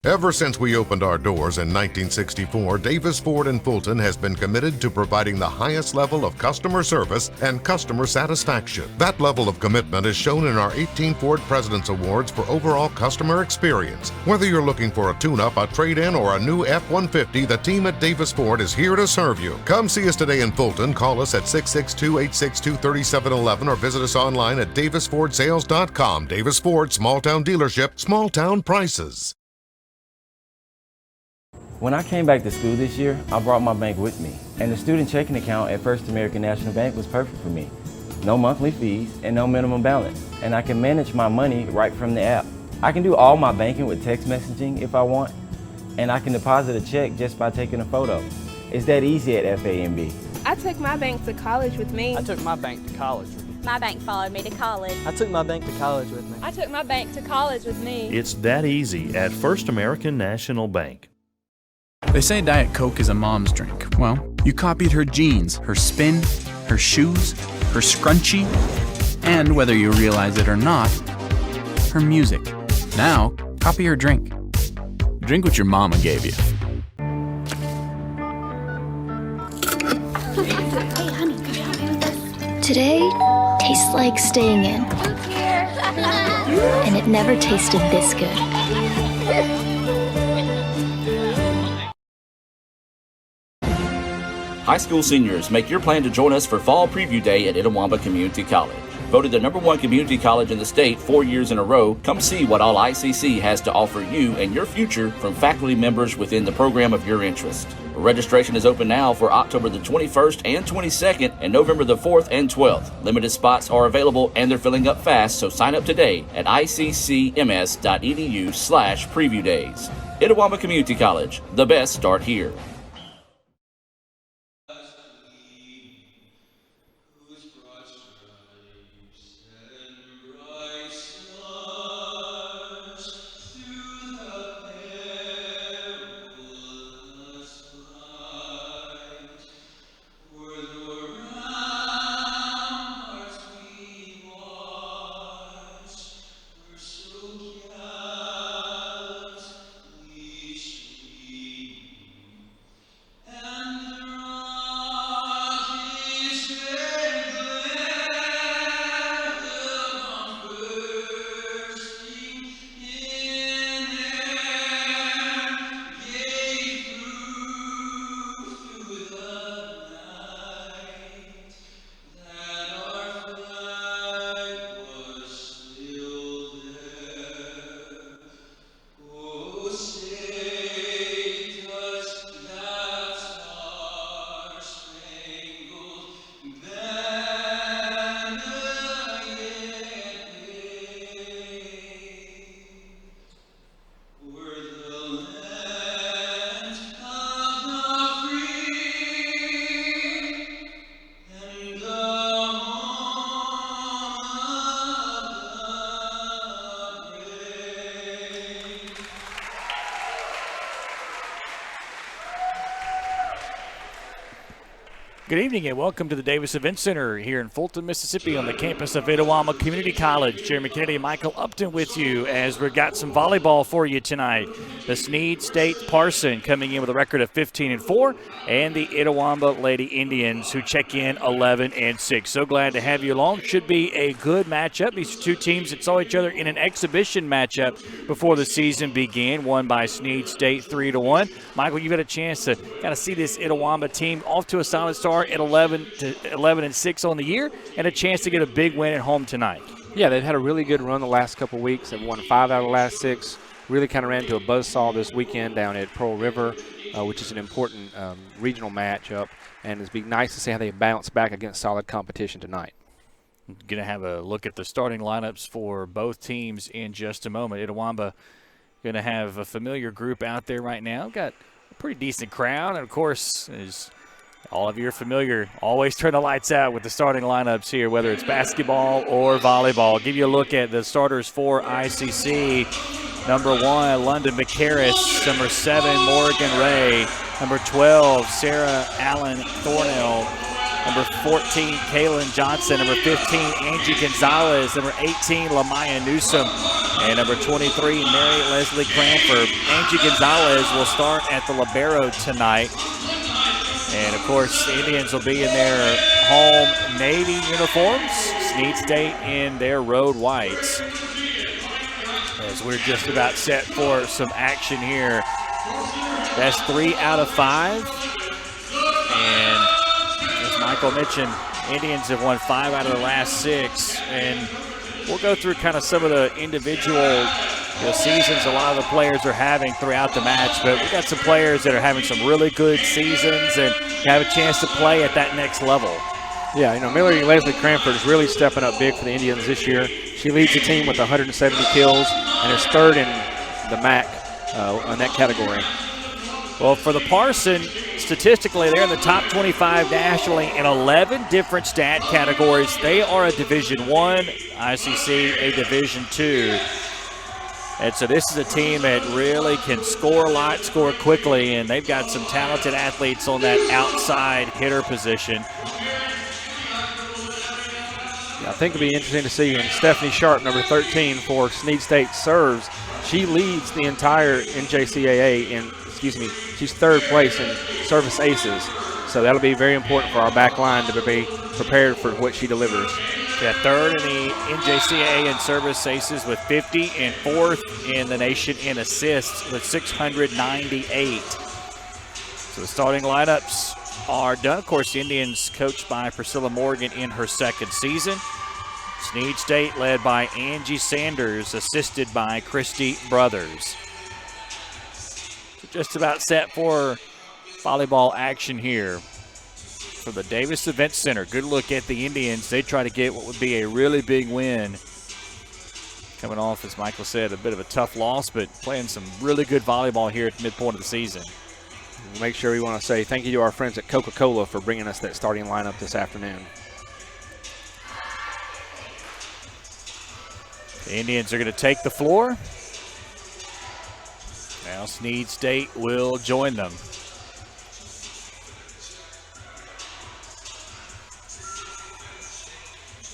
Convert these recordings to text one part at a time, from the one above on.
Ever since we opened our doors in 1964, Davis Ford in Fulton has been committed to providing the highest level of customer service and customer satisfaction. That level of commitment is shown in our 18 Ford President's Awards for overall customer experience. Whether you're looking for a tune-up, a trade-in, or a new F-150, the team at Davis Ford is here to serve you. Come see us today in Fulton. Call us at 662-862-3711 or visit us online at davisfordsales.com. Davis Ford, small-town dealership, small-town prices. When I came back to school this year, I brought my bank with me, and the student checking account at First American National Bank was perfect for me. No monthly fees and no minimum balance, and I can manage my money right from the app. I can do all my banking with text messaging if I want, and I can deposit a check just by taking a photo. It's that easy at FAMB. I took my bank to college with me. I took my bank to college with me. My bank followed me to college. I took my bank to college with me. I took my bank to college with me. It's that easy at First American National Bank. They say Diet Coke is a mom's drink. Well, you copied her jeans, her spin, her shoes, her scrunchie, and whether you realize it or not, her music. Now, copy her drink. Drink what your mama gave you. Hey, honey, could you help me with this? Today tastes like staying in. And it never tasted this good. High school seniors, make your plan to join us for Fall Preview Day at Itawamba Community College. Voted the #1 community college in the state 4 years in a row, come see what all ICC has to offer you and your future from faculty members within the program of your interest. Registration is open now for October the 21st and 22nd and November the 4th and 12th. Limited spots are available and they're filling up fast, so sign up today at iccms.edu/preview days. Itawamba Community College, the best start here. Good evening and welcome to the Davis Event Center here in Fulton, Mississippi on the campus of Itawamba Community College. Jeremy Kennedy and Michael Upton with you as we've got some volleyball for you tonight. The Snead State Parson coming in with a record of 15-4 and the Itawamba Lady Indians who check in 11-6. So glad to have you along. Should be a good matchup. These two teams that saw each other in an exhibition matchup before the season began, won by Snead State 3-1. Michael, you've had a chance to kind of see this Itawamba team off to a solid start at 11-6 on the year and a chance to get a big win at home tonight. Yeah, they've had a really good run the last couple of weeks. They've won 5 out of the last 6. Really kind of ran into a buzzsaw this weekend down at Pearl River, which is an important regional matchup, and it's be nice to see how they bounce back against solid competition tonight. Going to have a look at the starting lineups for both teams in just a moment. Itawamba going to have a familiar group out there right now. Got a pretty decent crowd, and of course, as all of you are familiar, always turn the lights out with the starting lineups here, whether it's basketball or volleyball. I'll give you a look at the starters for ICC. Number 1, London McCarris. Number 7, Morgan Ray. Number 12, Sarah Allen Thornell. Number 14, Kaylin Johnson. Number 15, Angie Gonzalez. Number 18, Lamaya Newsom. And number 23, Mary Leslie Cranford. Angie Gonzalez will start at the libero tonight. And, of course, the Indians will be in their home Navy uniforms. Snead State in their road whites. As we're just about set for some action here. That's 3 out of 5. And as Michael mentioned, Indians have won 5 out of the last 6. And we'll go through kind of some of the individual seasons a lot of the players are having throughout the match, but we've got some players that are having some really good seasons and have a chance to play at that next level. Yeah, Mary Leslie Cranford is really stepping up big for the Indians this year. She leads the team with 170 kills and is 3rd in the MAC in that category. Well, for the Parson, statistically, they're in the top 25 nationally in 11 different stat categories. They are a Division I, ICC a Division II. And so this is a team that really can score a lot, score quickly, and they've got some talented athletes on that outside hitter position. Yeah, I think it'll be interesting to see when Stephanie Sharp, number 13 for Snead State, serves. She leads the entire NJCAA she's 3rd place in service aces. So that'll be very important for our back line to be prepared for what she delivers. Yeah, 3rd in the NJCAA in service aces with 50 and 4th in the nation in assists with 698. So the starting lineups are done. Of course, the Indians coached by Priscilla Morgan in her 2nd season. Snead State led by Angie Sanders, assisted by Christy Brothers. Just about set for volleyball action here for the Davis Event Center. Good look at the Indians. They try to get what would be a really big win. Coming off, as Michael said, a bit of a tough loss, but playing some really good volleyball here at the midpoint of the season. We'll make sure we want to say thank you to our friends at Coca-Cola for bringing us that starting lineup this afternoon. The Indians are going to take the floor. Now Snead State will join them.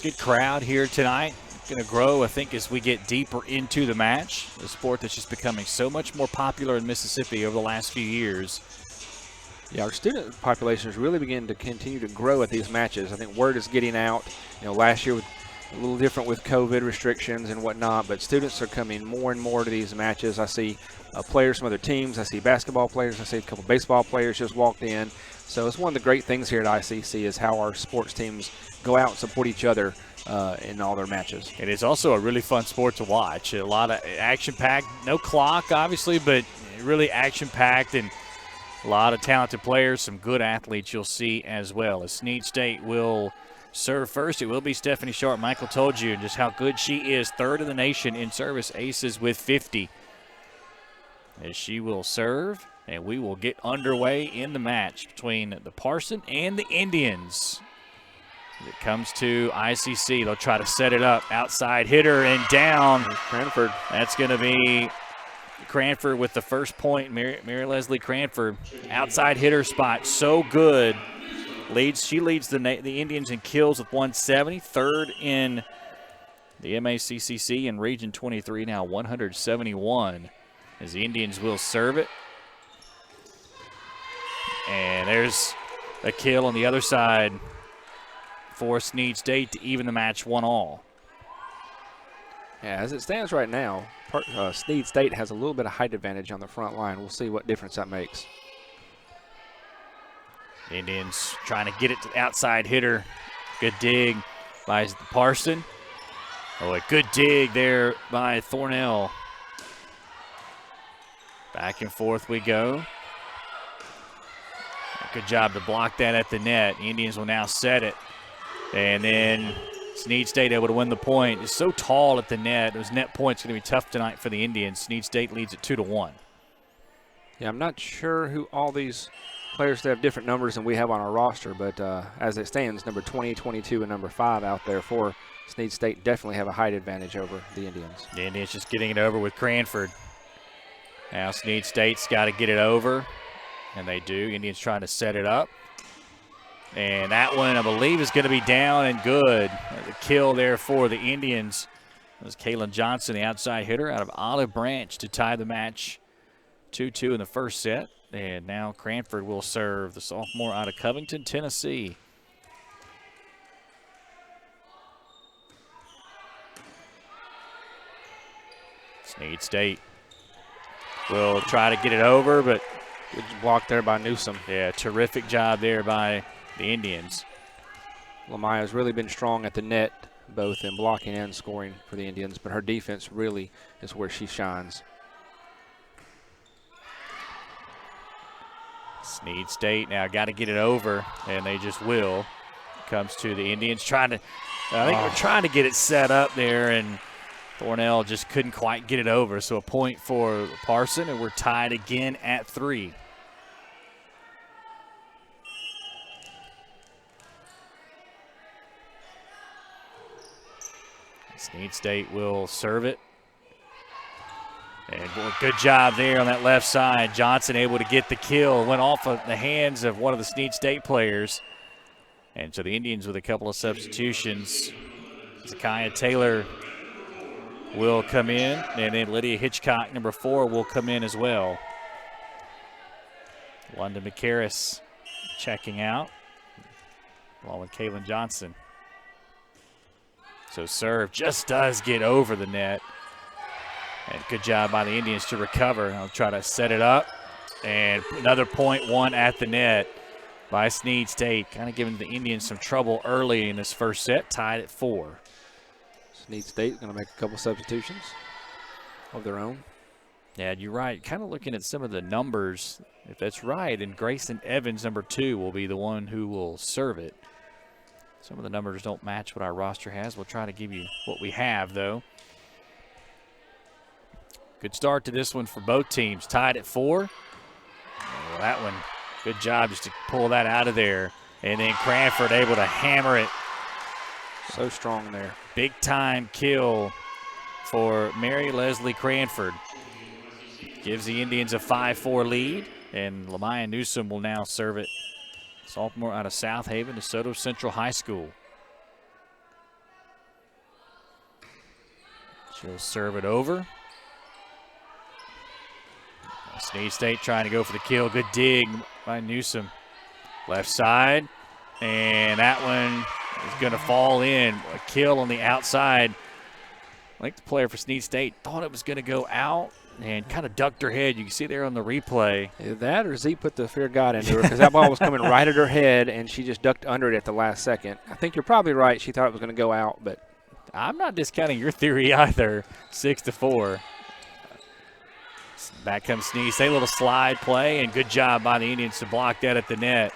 Good crowd here tonight. Going to grow, I think, as we get deeper into the match. A sport that's just becoming so much more popular in Mississippi over the last few years. Yeah, our student population is really beginning to continue to grow at these matches. I think word is getting out. Last year was a little different with COVID restrictions and whatnot, but students are coming more and more to these matches. I see players from other teams. I see basketball players. I see a couple baseball players just walked in. So it's one of the great things here at ICC is how our sports teams go out and support each other in all their matches. It is also a really fun sport to watch. A lot of action-packed, no clock obviously, but really action-packed and a lot of talented players, some good athletes you'll see as well. As Snead State will serve first, it will be Stephanie Sharp. Michael told you just how good she is, 3rd in the nation in service aces with 50. As she will serve, and we will get underway in the match between the Parson and the Indians. As it comes to ICC, they'll try to set it up. Outside hitter and down. Cranford. That's going to be Cranford with the first point. Mary Leslie Cranford, outside hitter spot, so good. She leads the Indians in kills with 170, 3rd in the MACCC in Region 23, now 171. As the Indians will serve it. And there's a kill on the other side for Snead State to even the match 1-all. Yeah, as it stands right now, Snead State has a little bit of height advantage on the front line. We'll see what difference that makes. Indians trying to get it to the outside hitter. Good dig by Parson. Oh, a good dig there by Thornell. Back and forth we go. Good job to block that at the net. The Indians will now set it. And then Snead State able to win the point. It's so tall at the net. Those net points going to be tough tonight for the Indians. Snead State leads it 2-1. Yeah, I'm not sure who all these players that have different numbers than we have on our roster, but as it stands, number 20, 22, and number 5 out there for Snead State definitely have a height advantage over the Indians. The Indians just getting it over with Cranford. Now Snead State's got to get it over, and they do. Indians trying to set it up. And that one, I believe, is going to be down and good. The kill there for the Indians. It was Kaylin Johnson, the outside hitter out of Olive Branch, to tie the match 2-2 in the first set. And now Cranford will serve, the sophomore out of Covington, Tennessee. Snead State will try to get it over, but good block there by Newsom. Yeah, terrific job there by the Indians. Lamaya's really been strong at the net, both in blocking and scoring for the Indians, but her defense really is where she shines. Snead State now got to get it over, and they just will. Comes to the Indians trying to, I think we're trying to get it set up there, and Thornell just couldn't quite get it over. So a point for Parson, and we're tied again at 3. Snead State will serve it. And boy, good job there on that left side. Johnson able to get the kill. Went off of the hands of one of the Snead State players. And so the Indians with a couple of substitutions. Zakiah Taylor will come in. And then Lydia Hitchcock, number 4, will come in as well. London McCarris checking out, along with Kaylin Johnson. So serve just does get over the net. And good job by the Indians to recover. I'll try to set it up. And another point won at the net by Snead State. Kind of giving the Indians some trouble early in this first set, tied at 4. Snead State going to make a couple substitutions of their own. Yeah, you're right. Kind of looking at some of the numbers. If that's right, and Grayson Evans, number 2, will be the one who will serve it. Some of the numbers don't match what our roster has. We'll try to give you what we have, though. Good start to this one for both teams. Tied at 4. Well, that one, good job just to pull that out of there. And then Cranford able to hammer it. So strong there. Big time kill for Mary Leslie Cranford. Gives the Indians a 5-4 lead. And Lamaya Newsom will now serve it. Sophomore out of South Haven, DeSoto Central High School. She'll serve it over. Snead State trying to go for the kill. Good dig by Newsom. Left side. And that one is going to fall in. A kill on the outside. I think the player for Snead State thought it was going to go out and kind of ducked her head. You can see there on the replay. Either that or Z put the fear of God into her, because that ball was coming right at her head, and she just ducked under it at the last second. I think you're probably right. She thought it was going to go out, but I'm not discounting your theory either. 6-4. Back comes Snead State, a little slide play, and good job by the Indians to block that at the net.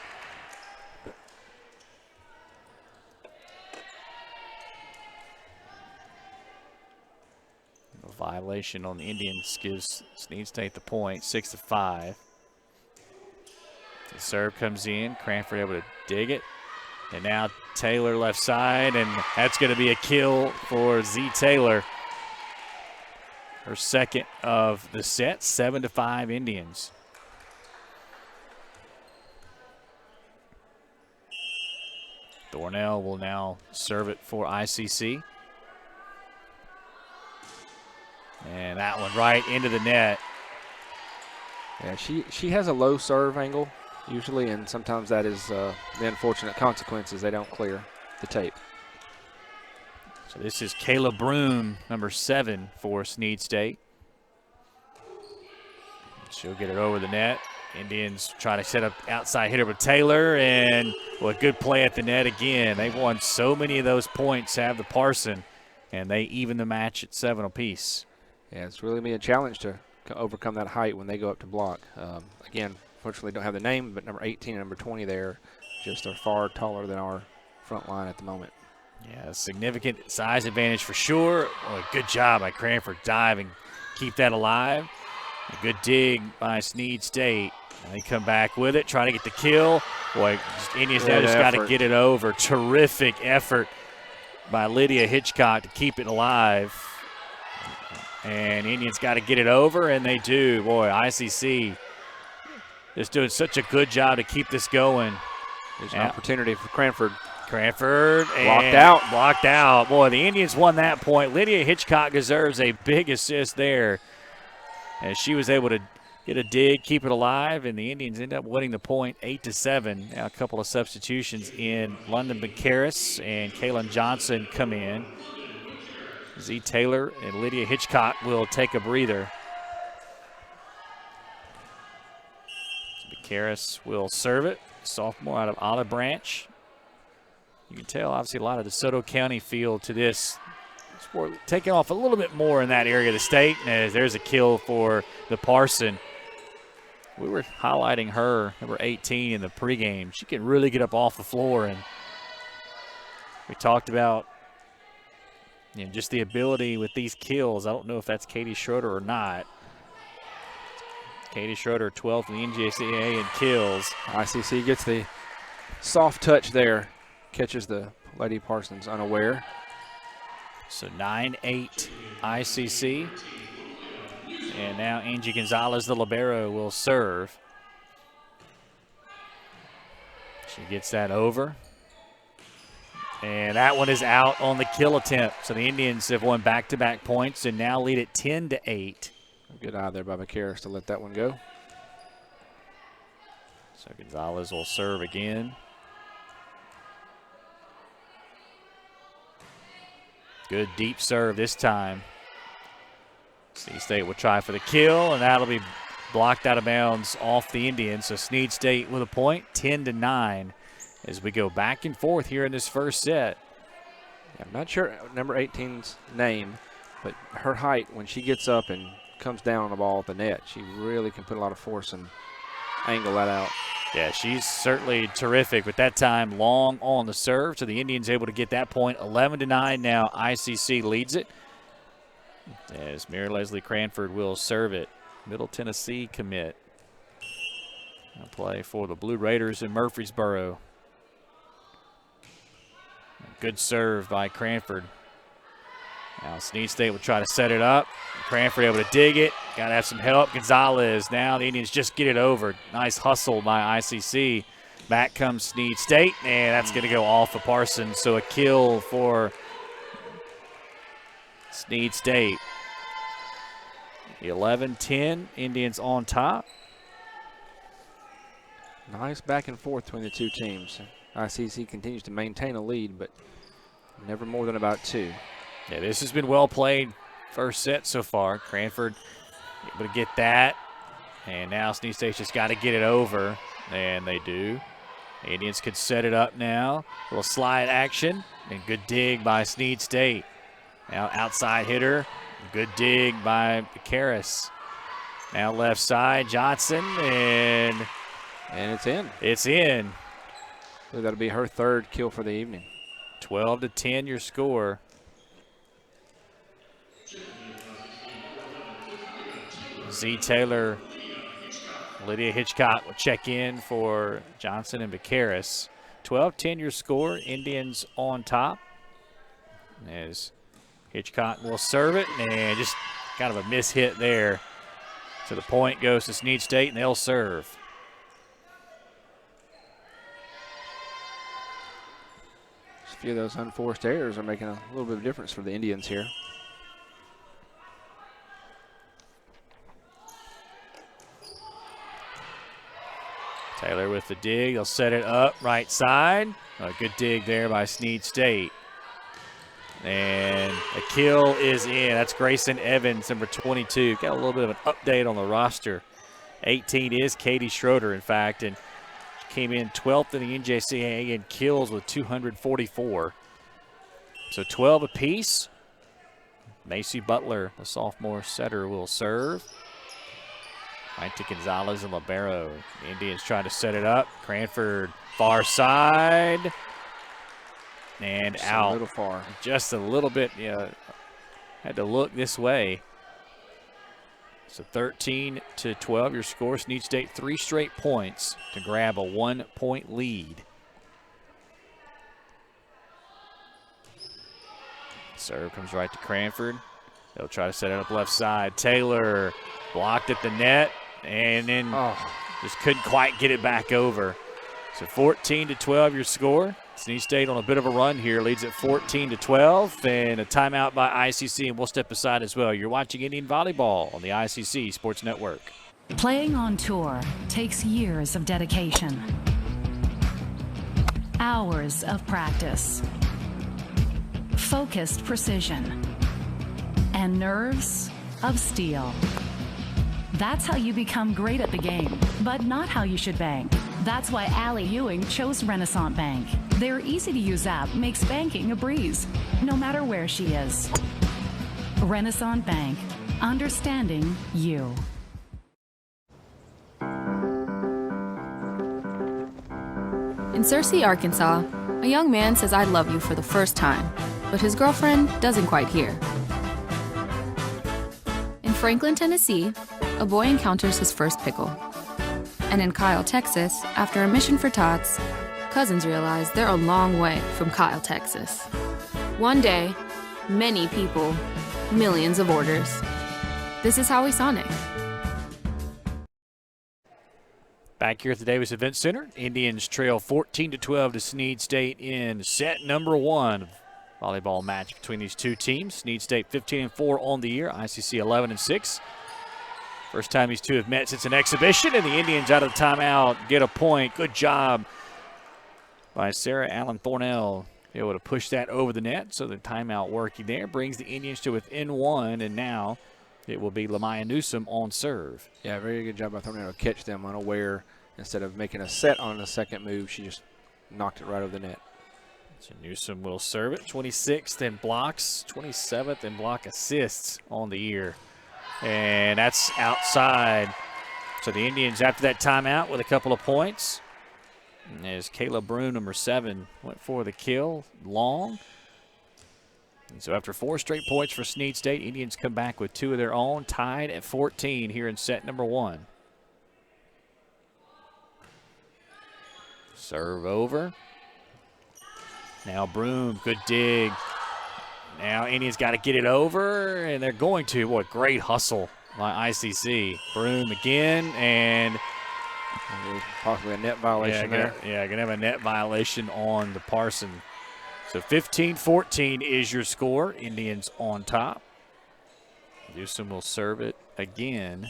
A violation on the Indians gives Snead State the point, 6-5. The serve comes in, Cranford able to dig it. And now Taylor left side, and that's going to be a kill for Z Taylor. Her second of the set, 7-5 Indians. Thornell will now serve it for ICC. And that one right into the net. Yeah, she has a low serve angle usually, and sometimes that is the unfortunate consequences. They don't clear the tape. So this is Kayla Broom, number 7 for Snead State. She'll get it over the net. Indians trying to set up outside hitter with Taylor, and well, a good play at the net again. They've won so many of those points, have the Parson, and they even the match at 7 apiece. Yeah, it's really been a challenge to overcome that height when they go up to block. Again, fortunately don't have the name, but number 18 and number 20 there just are far taller than our front line at the moment. Yeah, significant size advantage for sure. Well, good job by Cranford, dive and keep that alive. A good dig by Snead State. And they come back with it, try to get the kill. Boy, Indians now just got to get it over. Terrific effort by Lydia Hitchcock to keep it alive. And Indians got to get it over, and they do. Boy, ICC is doing such a good job to keep this going. There's an opportunity for Cranford. Cranford blocked out. Boy, the Indians won that point. Lydia Hitchcock deserves a big assist there, as she was able to get a dig, keep it alive, and the Indians end up winning the point 8-7. Now a couple of substitutions in. London Becaris and Kaylin Johnson come in. Z. Taylor and Lydia Hitchcock will take a breather. Becaris will serve it. Sophomore out of Olive Branch. You can tell, obviously, a lot of DeSoto County feel to this sport, taking off a little bit more in that area of the state. And there's a kill for the Parson. We were highlighting her, number 18, in the pregame. She can really get up off the floor. And we talked about just the ability with these kills. I don't know if that's Katie Schroeder or not. Katie Schroeder, 12th in the NJCAA in kills. ICC gets the soft touch there. Catches the Lady Parsons unaware. So 9-8 ICC. And now Angie Gonzalez, the libero, will serve. She gets that over. And that one is out on the kill attempt. So the Indians have won back-to-back points and now lead it 10-8. Good eye there by Becaris to let that one go. So Gonzalez will serve again. Good deep serve this time. Snead State will try for the kill, and that'll be blocked out of bounds off the Indians. So Snead State with a point, 10-9, as we go back and forth here in this first set. Yeah, I'm not sure number 18's name, but her height, when she gets up and comes down on the ball at the net, she really can put a lot of force and angle that out. Yeah, she's certainly terrific, but that time long on the serve, so the Indians able to get that point. 11-9 now, ICC leads it. As Mary Leslie Cranford will serve it. Middle Tennessee commit. Now play for the Blue Raiders in Murfreesboro. Good serve by Cranford. Now Snead State will try to set it up. Cranford able to dig it. Got to have some help. Gonzalez. Now the Indians just get it over. Nice hustle by ICC. Back comes Snead State, and that's going to go off of Parsons. So a kill for Snead State. 11-10, Indians on top. Nice back and forth between the two teams. ICC continues to maintain a lead, but never more than about 2. Yeah, this has been well played first set so far. Cranford able to get that. And now Snead State's just got to get it over. And they do. Indians could set it up now. A little slide action. And good dig by Snead State. Now outside hitter. Good dig by Becaris. Now left side, Johnson. And it's in. It's in. So that'll be her 3rd kill for the evening. 12-10 your score. Z. Taylor, Lydia Hitchcock will check in for Johnson and Becaris. 12-10 your score. Indians on top. As Hitchcock will serve it, and just kind of a miss hit there. So the point goes to Snead State, and they'll serve. Just a few of those unforced errors are making a little bit of difference for the Indians here. Taylor with the dig. They'll set it up right side. A good dig there by Snead State. And the kill is in. That's Grayson Evans, number 22. Got a little bit of an update on the roster. 18 is Katie Schroeder, in fact, and she came in 12th in the NJCAA in kills with 244. So 12 apiece. Macy Butler, the sophomore setter, will serve. Right to Gonzalez and libero. The Indians trying to set it up. Cranford far side. And just out. A little far. Just a little bit, had to look this way. So 13-12 your score. Snead State 3 straight points to grab a 1-point lead. Serve comes right to Cranford. They'll try to set it up left side. Taylor blocked at the net. And then just couldn't quite get it back over. So 14-12 your score. Snead State on a bit of a run here, leads at 14-12, and a timeout by ICC, and we'll step aside as well. You're watching Indian Volleyball on the ICC Sports Network. Playing on tour takes years of dedication, hours of practice, focused precision, and nerves of steel. That's how you become great at the game, but not how you should bank. That's why Allie Ewing chose Renaissance Bank. Their easy-to-use app makes banking a breeze, no matter where she is. Renaissance Bank, understanding you. In Searcy, Arkansas, a young man says I love you for the first time, but his girlfriend doesn't quite hear. In Franklin, Tennessee, a boy encounters his first pickle. And in Kyle, Texas, after a mission for tots, cousins realize they're a long way from Kyle, Texas. One day, many people, millions of orders. This is Howie Sonic. Back here at the Davis Event Center, Indians trail 14-12 to Snead State in set number 1 volleyball match between these two teams. Snead State 15-4 on the year, ICC 11-6. First time these two have met since an exhibition, and the Indians out of the timeout get a point. Good job by Sarah Allen Thornell, able to push that over the net. So the timeout working there brings the Indians to within 1, and now it will be Lamaya Newsom on serve. Yeah, very good job by Thornell to catch them unaware. Instead of making a set on the second move, she just knocked it right over the net. So Newsom will serve it. 26th in blocks, 27th in block assists on the year. And that's outside. So the Indians, after that timeout, with a couple of points. And as Kayla Broom, number 7, went for the kill, long. And so after 4 straight points for Snead State, Indians come back with 2 of their own, tied at 14 here in set number 1. Serve over. Now Broom, good dig. Now Indians got to get it over, and they're going to. What great hustle by ICC. Broom again, and possibly a net violation there. Yeah, going to have a net violation on the Parson. So 15-14 is your score. Indians on top. Newsom will serve it again.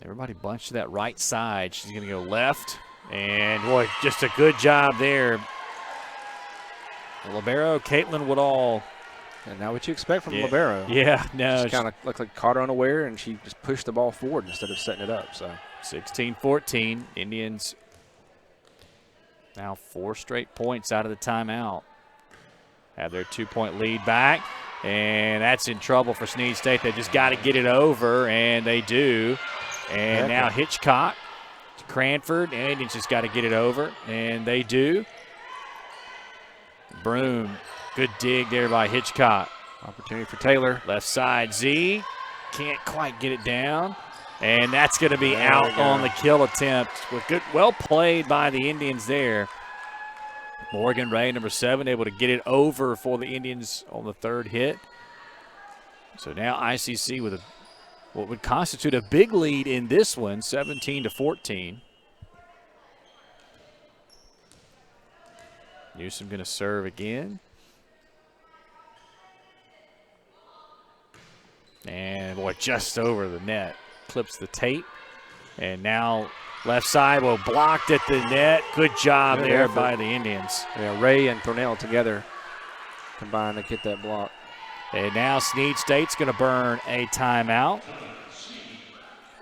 Everybody bunched to that right side. She's going to go left. And, boy, just a good job there. The libero, Caitlin Woodall. And now what you expect from libero. Yeah, no. She kind of looked like caught her unaware, and she just pushed the ball forward instead of setting it up. So 16-14. Indians now 4 straight points out of the timeout. Have their 2-point lead back. And that's in trouble for Snead State. They just got to get it over, and they do. And now Hitchcock to Cranford. And Indians just got to get it over, and they do. Broom, good dig there by Hitchcock. Opportunity for Taylor. Left side, Z. Can't quite get it down. And that's going to be out on the kill attempt. Well played by the Indians there. Morgan Ray, number 7, able to get it over for the Indians on the 3rd hit. So now ICC with what would constitute a big lead in this one, 17-14. Newsom going to serve again. And, boy, just over the net. Clips the tape. And now left side, well, blocked at the net. Good job there by the Indians. Yeah, Ray and Thornell together combined to get that block. And now Snead State's going to burn a timeout.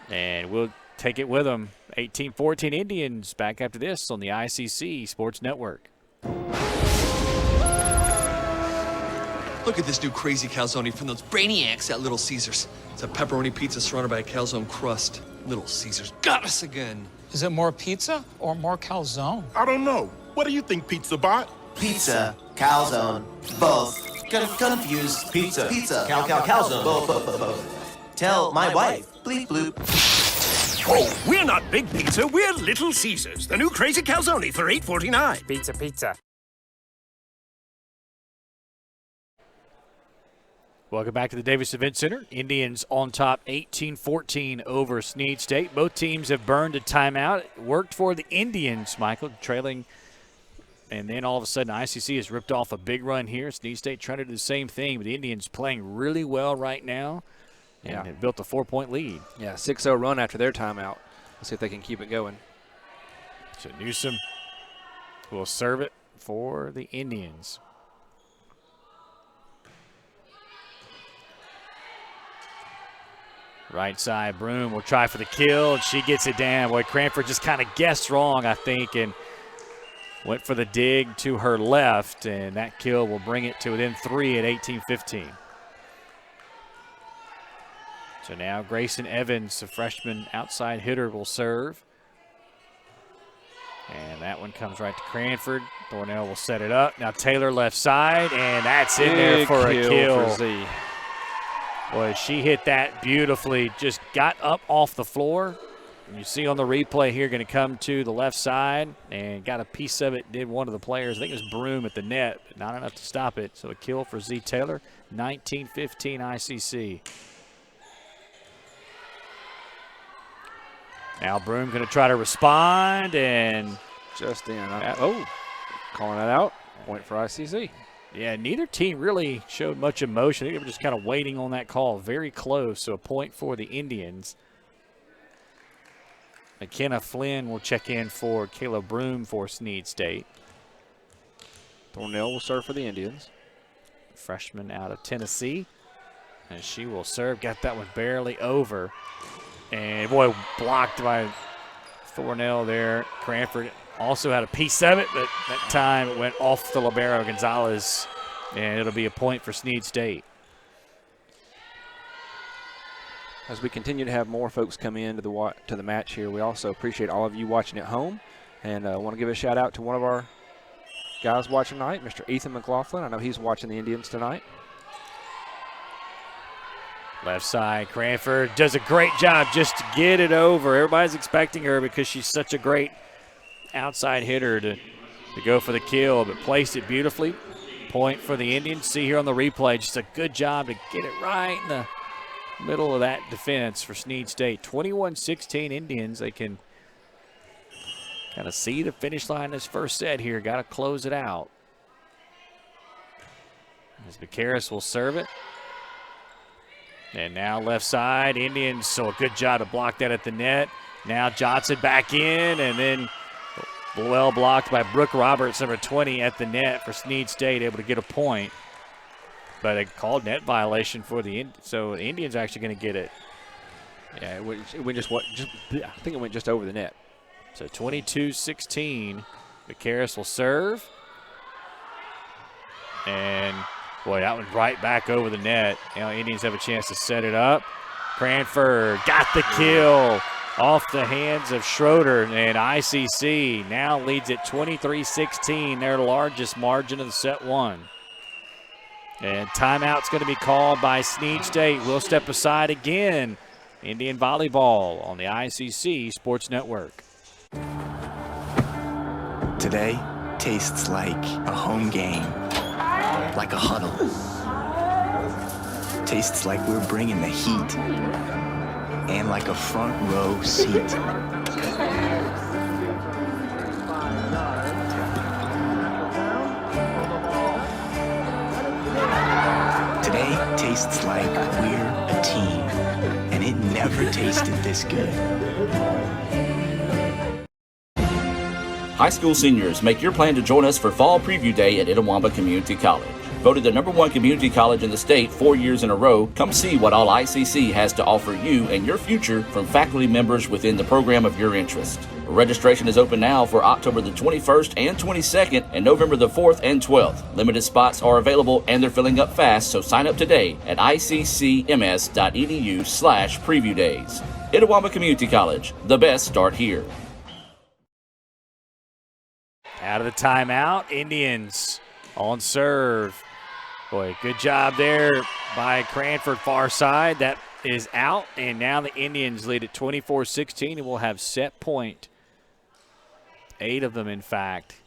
And we'll take it with them. 18-14 Indians back after this on the ICC Sports Network. Look at this new crazy calzone from those brainiacs at Little Caesars. It's a pepperoni pizza surrounded by a calzone crust. Little Caesars got us again. Is it more pizza or more calzone? I don't know. What do you think, Pizza Bot? Pizza, calzone, both. Confused. Pizza, calzone, both. Tell my wife. Bleep, bloop. Oh, we're not Big Pizza. We're Little Caesars. The new crazy calzone for $8.49. Pizza. Welcome back to the Davis Event Center. Indians on top 18-14 over Snead State. Both teams have burned a timeout. It worked for the Indians, Michael, trailing. And then all of a sudden ICC has ripped off a big run here. Snead State trying to do the same thing, but the Indians playing really well right now. And have built a 4-point lead. Yeah, 6-0 run after their timeout. Let's see if they can keep it going. So Newsom will serve it for the Indians. Right side, Broom will try for the kill, and she gets it down. Boy, Cranford just kind of guessed wrong, I think, and went for the dig to her left, and that kill will bring it to within 3 at 18-15. So now Grayson Evans, a freshman outside hitter, will serve. And that one comes right to Cranford. Thornell will set it up. Now Taylor left side, and that's in there for a kill. For Z. Boy, she hit that beautifully. Just got up off the floor. And you see on the replay here, going to come to the left side and got a piece of it. Did one of the players. I think it was Broom at the net, but not enough to stop it. So a kill for Z Taylor. 19-15 ICC. Now Broom going to try to respond, and just in. Calling that out. Point for ICC. Yeah, neither team really showed much emotion. They were just kind of waiting on that call. Very close, so a point for the Indians. McKenna Flynn will check in for Kayla Broom for Snead State. Thornell will serve for the Indians. Freshman out of Tennessee. And she will serve. Got that one barely over. And, boy, blocked by Thornell there. Cranford also had a piece of it, but that time it went off the libero Gonzalez, and it'll be a point for Snead State. As we continue to have more folks come into the match here, we also appreciate all of you watching at home, and I want to give a shout out to one of our guys watching tonight, Mr. Ethan McLaughlin. I know he's watching the Indians tonight. Left side, Cranford does a great job just to get it over. Everybody's expecting her because she's such a great outside hitter to go for the kill, but placed it beautifully. Point for the Indians. See here on the replay, just a good job to get it right in the middle of that defense for Snead State. 21-16 Indians. They can kind of see the finish line this first set here. Got to close it out. As McCarris will serve it. And now left side, Indians, so a good job to block that at the net. Now Johnson back in, and then well blocked by Brooke Roberts, number 20, at the net for Snead State, able to get a point. But a called net violation for the Indians, so the Indians are actually going to get it. Yeah, it went I think it went just over the net. So 22-16, McCarris will serve. And boy, that one right back over the net. Now Indians have a chance to set it up. Cranford got the kill off the hands of Schroeder, and ICC now leads at 23-16, their largest margin of the set one. And timeout's going to be called by Snead State. We'll step aside again. Indian Volleyball on the ICC Sports Network. Today tastes like a home game, like a huddle. Tastes like we're bringing the heat, and like a front row seat. Today tastes like we're a team, and it never tasted this good. High school seniors, make your plan to join us for Fall Preview Day at Itawamba Community College. Voted the #1 community college in the state 4 years in a row, come see what all ICC has to offer you and your future from faculty members within the program of your interest. Registration is open now for October the 21st and 22nd and November the 4th and 12th. Limited spots are available and they're filling up fast, so sign up today at iccms.edu/preview days. Itawamba Community College, the best start here. Out of the timeout, Indians on serve. Boy, good job there by Cranford, far side. That is out, and now the Indians lead at 24-16 and will have set point. 8 of them, in fact.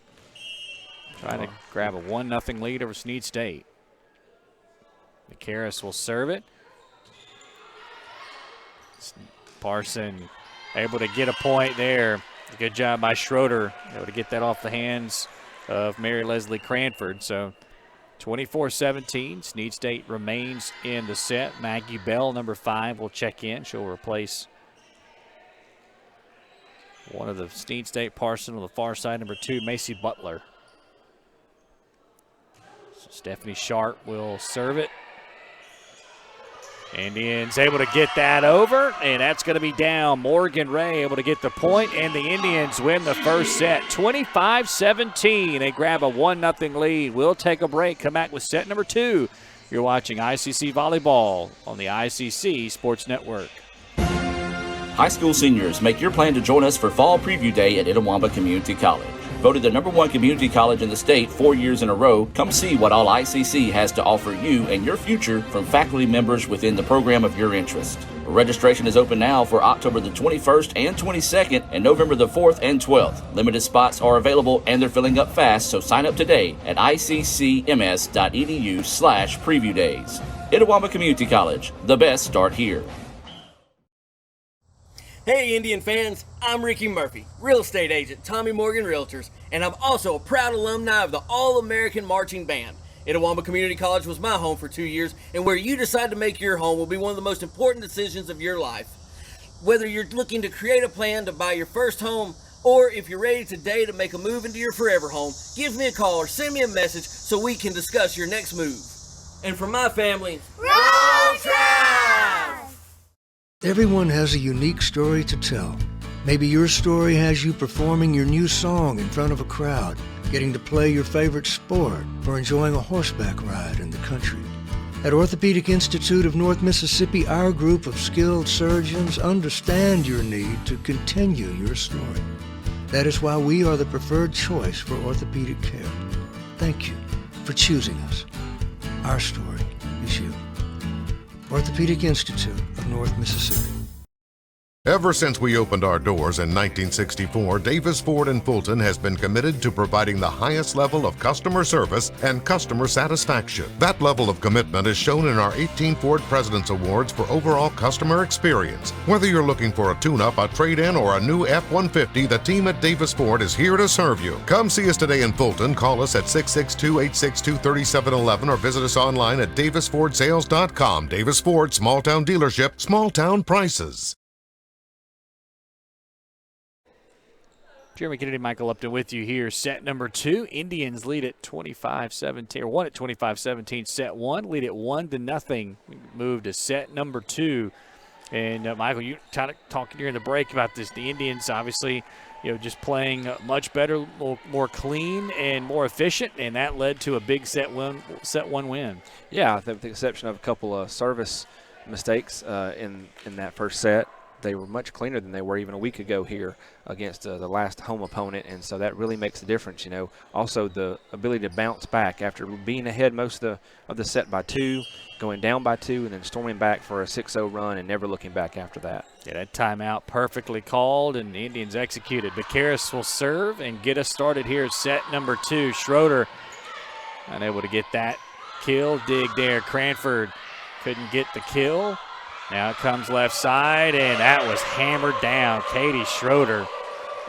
Trying to grab a 1-0 lead over Snead State. McCarris will serve it. Parson able to get a point there. Good job by Schroeder, able to get that off the hands of Mary Leslie Cranford. So 24-17, Snead State remains in the set. Maggie Bell, number 5, will check in. She'll replace one of the Snead State Parson on the far side, number 2, Macy Butler. So Stephanie Sharp will serve it. Indians able to get that over, and that's going to be down. Morgan Ray able to get the point, and the Indians win the first set, 25-17. They grab a 1-0 lead. We'll take a break, come back with set number 2. You're watching ICC Volleyball on the ICC Sports Network. High school seniors, make your plan to join us for Fall Preview Day at Itawamba Community College. Voted the #1 community college in the state 4 years in a row, come see what all ICC has to offer you and your future from faculty members within the program of your interest. Registration is open now for October the 21st and 22nd and November the 4th and 12th. Limited spots are available and they're filling up fast, so sign up today at iccms.edu/preview days. Itawamba Community College, the best start here. Hey Indian fans, I'm Ricky Murphy, real estate agent, Tommy Morgan Realtors, and I'm also a proud alumni of the All-American Marching Band. Itawamba Community College was my home for 2 years, and where you decide to make your home will be one of the most important decisions of your life. Whether you're looking to create a plan to buy your first home, or if you're ready today to make a move into your forever home, give me a call or send me a message so we can discuss your next move. And for my family, roll Tribe! Everyone has a unique story to tell. Maybe your story has you performing your new song in front of a crowd, getting to play your favorite sport, or enjoying a horseback ride in the country. At Orthopedic Institute of North Mississippi, our group of skilled surgeons understand your need to continue your story. That is why we are the preferred choice for orthopedic care. Thank you for choosing us. Our story is you. Orthopedic Institute of North Mississippi. Ever since we opened our doors in 1964, Davis Ford in Fulton has been committed to providing the highest level of customer service and customer satisfaction. That level of commitment is shown in our 18 Ford President's Awards for overall customer experience. Whether you're looking for a tune-up, a trade-in, or a new F-150, the team at Davis Ford is here to serve you. Come see us today in Fulton. Call us at 662-862-3711 or visit us online at davisfordsales.com. Davis Ford, small-town dealership, small-town prices. Jeremy Kennedy, Michael Upton with you here. Set number 2. Indians lead at 25-17, or won at 25-17. Set 1, lead at 1-0. We move to set number 2. And Michael, you kind of talking during the break about this. The Indians, obviously, just playing much better, more clean, and more efficient, and that led to a big set one win. Yeah, with the exception of a couple of service mistakes in that first set. They were much cleaner than they were even a week ago here against the last home opponent, and so that really makes a difference. Also the ability to bounce back after being ahead most of the set by 2, going down by 2, and then storming back for a 6-0 run and never looking back after that. Yeah, that timeout perfectly called, and the Indians executed. McCarris will serve and get us started here at set number 2. Schroeder unable to get that kill. Dig there. Cranford couldn't get the kill. Now it comes left side, and that was hammered down. Katie Schroeder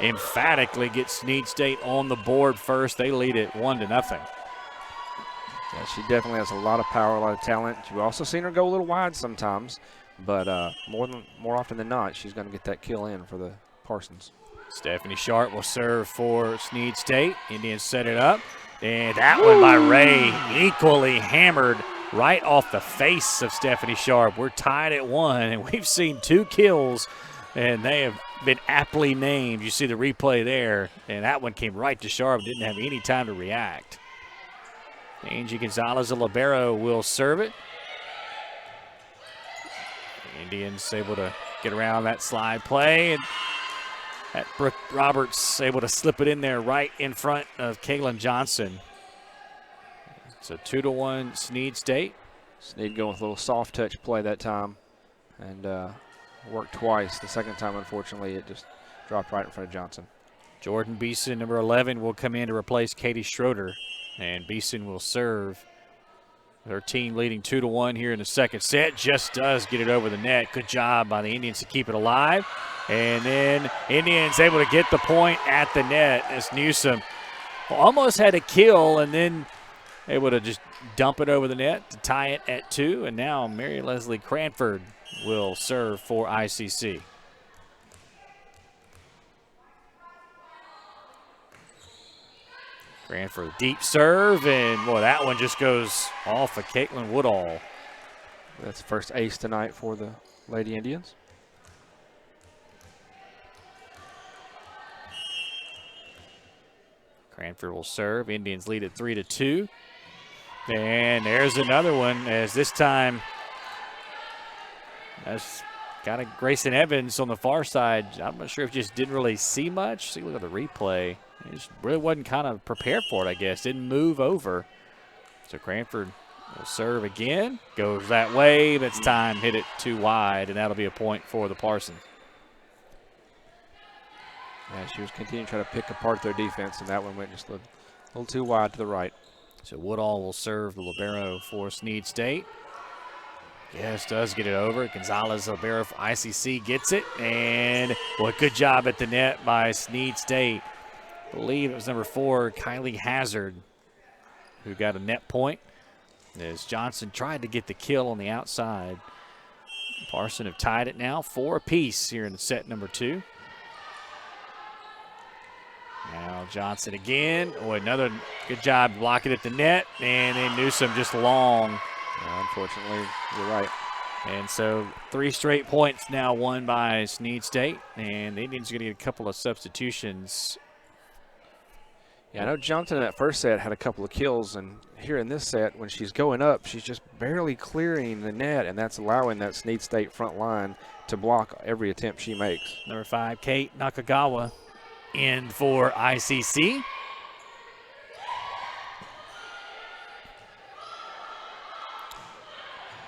emphatically gets Snead State on the board first. They lead it 1-0. Yeah, she definitely has a lot of power, a lot of talent. You've also seen her go a little wide sometimes, but more often than not, she's going to get that kill in for the Parsons. Stephanie Sharp will serve for Snead State. Indians set it up, and that one by Ray equally hammered right off the face of Stephanie Sharp. We're tied at 1, and we've seen 2 kills, and they have been aptly named. You see the replay there, and that one came right to Sharp. Didn't have any time to react. Angie Gonzalez, a libero, will serve it. The Indians able to get around that slide play, and that Brooke Roberts able to slip it in there right in front of Kaylin Johnson. So 2-1 Snead State. Snead going with a little soft touch play that time and worked twice. The second time, unfortunately, it just dropped right in front of Johnson. Jordan Beeson, number 11, will come in to replace Katie Schroeder, and Beeson will serve. Their team leading 2-1 here in the second set. Just does get it over the net. Good job by the Indians to keep it alive. And then Indians able to get the point at the net as Newsom almost had a kill and then able to just dump it over the net to tie it at 2. And now Mary Leslie Cranford will serve for ICC. Cranford deep serve, and boy, that one just goes off of Caitlin Woodall. That's the first ace tonight for the Lady Indians. Cranford will serve. Indians lead at 3-2. And there's another one, as this time that's got a Grayson Evans on the far side. I'm not sure if just didn't really see much. See, look at the replay. He just really wasn't kind of prepared for it, I guess. Didn't move over. So Cranford will serve again. Goes that way, but it's time. Hit it too wide, and that'll be a point for the Parsons. Yeah, she was continuing to try to pick apart their defense, and that one went just a little too wide to the right. So Woodall will serve the libero for Snead State. Yes, does get it over. Gonzalez libero for ICC gets it, and boy, good job at the net by Snead State. I believe it was number 4, Kylie Hazard, who got a net point as Johnson tried to get the kill on the outside. Parson have tied it now 4 apiece here in set number 2. Now Johnson again. Oh, another good job blocking at the net, and then Newsom just long. Unfortunately, you're right. And so 3 straight points now won by Snead State, and the Indians are going to get a couple of substitutions. Yeah, I know Johnson in that first set had a couple of kills, and here in this set, when she's going up, she's just barely clearing the net, and that's allowing that Snead State front line to block every attempt she makes. Number 5, Kate Nakagawa in for ICC.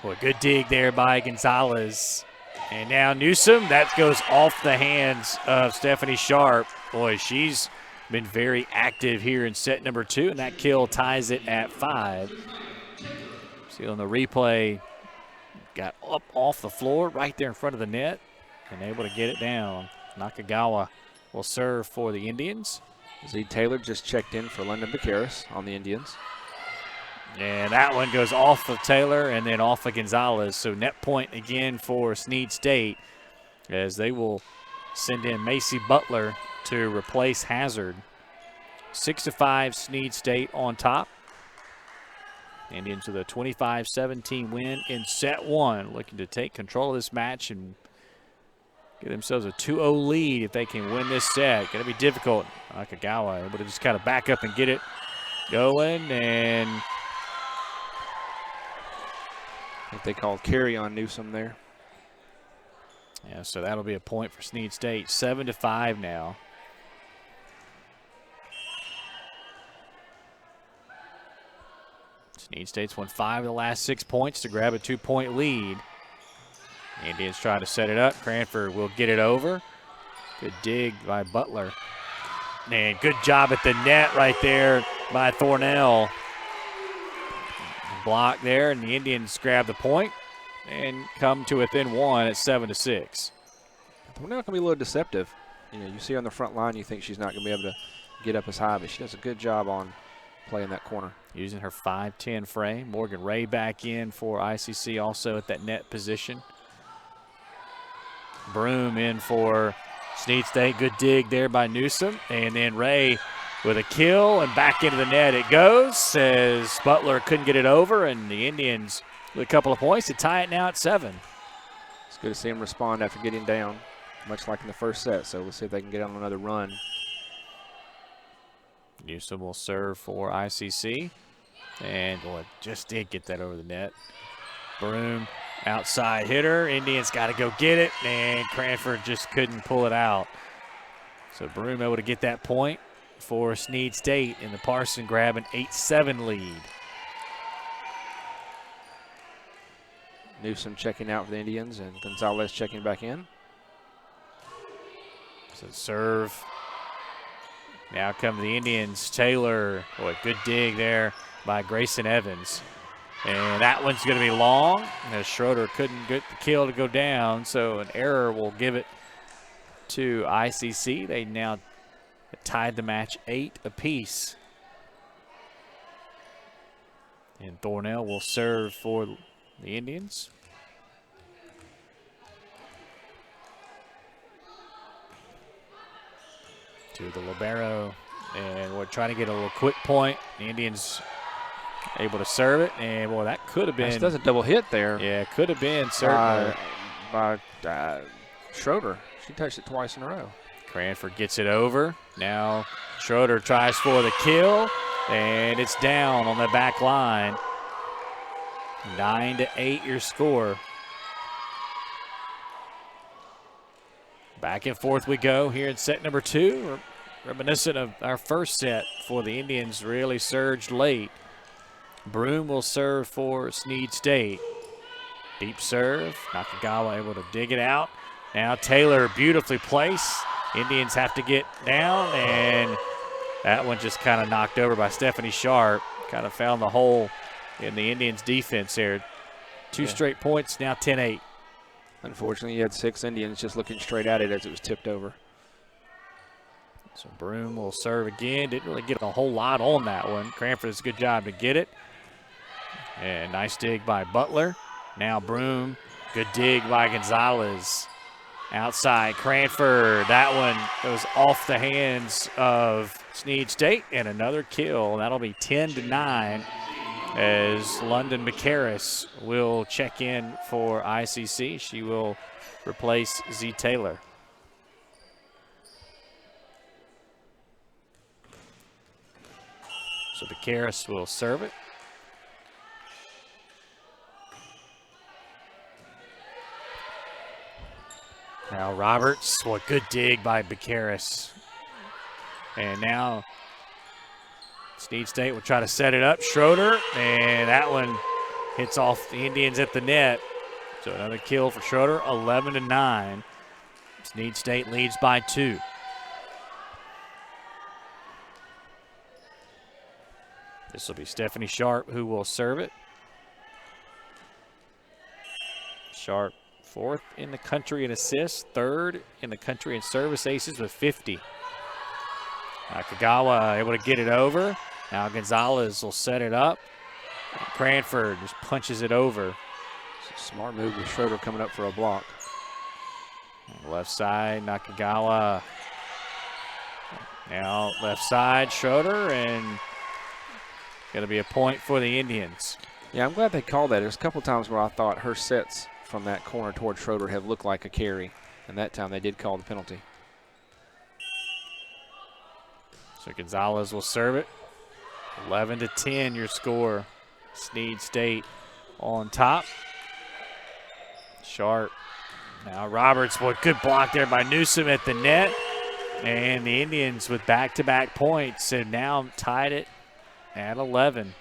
Boy, good dig there by Gonzalez. And now Newsom, that goes off the hands of Stephanie Sharp. Boy, she's been very active here in set number 2, and that kill ties it at 5. See on the replay, got up off the floor right there in front of the net and able to get it down. Nakagawa will serve for the Indians. Z Taylor just checked in for London Bucaris on the Indians. And that one goes off of Taylor and then off of Gonzalez. So net point again for Snead State as they will send in Macy Butler to replace Hazard. 6-5 Snead State on top. Indians with a 25-17 win in set 1, looking to take control of this match and get themselves a 2-0 lead if they can win this set. Going to be difficult. Nakagawa able to just kind of back up and get it going, and I think they called carry on Newsom there. Yeah, so that'll be a point for Snead State. 7-5 now. Snead State's won 5 of the last 6 points to grab a 2-point lead. Indians try to set it up. Cranford will get it over. Good dig by Butler. And good job at the net right there by Thornell. Block there, and the Indians grab the point and come to within 1 at 7-6. Thornell can be a little deceptive. You know, you see her on the front line, you think she's not going to be able to get up as high, but she does a good job on playing that corner. Using her 5'10" frame. Morgan Ray back in for ICC also at that net position. Broom in for Snead State. Good dig there by Newsom. And then Ray with a kill, and back into the net it goes as Butler couldn't get it over, and the Indians with a couple of points to tie it now at 7. It's good to see them respond after getting down, much like in the first set. So we'll see if they can get on another run. Newsom will serve for ICC. And boy, just did get that over the net. Broom, outside hitter. Indians got to go get it, and Cranford just couldn't pull it out. So Broom able to get that point for Snead State, and the Parson grab an 8-7 lead. Newsom checking out for the Indians, and Gonzalez checking back in. So serve. Now come the Indians. Taylor, boy, good dig there by Grayson Evans. And that one's going to be long. As Schroeder couldn't get the kill to go down, so an error will give it to ICC. They now tied the match 8 apiece. And Thornell will serve for the Indians. To the libero, and we're trying to get a little quick point. The Indians able to serve it, and boy, that could have been. That's a double hit there. Yeah, it could have been certainly by Schroeder. She touched it twice in a row. Cranford gets it over. Now Schroeder tries for the kill, and it's down on the back line. 9-8 your score. Back and forth we go here in set number 2. Reminiscent of our first set for the Indians, really surged late. Broom will serve for Snead State. Deep serve. Nakagawa able to dig it out. Now Taylor beautifully placed. Indians have to get down, and that one just kind of knocked over by Stephanie Sharp. Kind of found the hole in the Indians' defense there. 2 straight points, now 10-8. Unfortunately, you had 6 Indians just looking straight at it as it was tipped over. So Broom will serve again. Didn't really get a whole lot on that one. Cranford does a good job to get it. And nice dig by Butler. Now Broom, good dig by Gonzalez. Outside Cranford. That one goes off the hands of Snead State, and another kill. That'll be 10-9. As London McCarris will check in for ICC. She will replace Z. Taylor. So McCarris will serve it. Now Roberts, what good dig by McCarris. And now Snead State will try to set it up. Schroeder, and that one hits off the Indians at the net. So another kill for Schroeder, 11-9. Snead State leads by 2. This will be Stephanie Sharp who will serve it. Sharp, 4th in the country in assists, 3rd in the country in service aces with 50. Nakagawa able to get it over. Now Gonzalez will set it up. Cranford just punches it over. It's a smart move with Schroeder coming up for a block. Left side, Nakagawa. Now left side, Schroeder, and going to be a point for the Indians. Yeah, I'm glad they called that. There's a couple times where I thought her sets from that corner toward Schroeder have looked like a carry, and that time they did call the penalty. So Gonzalez will serve it. 11-10 your score. Snead State on top. Sharp. Now Roberts, what good block there by Newsom at the net. And the Indians with back-to-back points have now tied it at 11.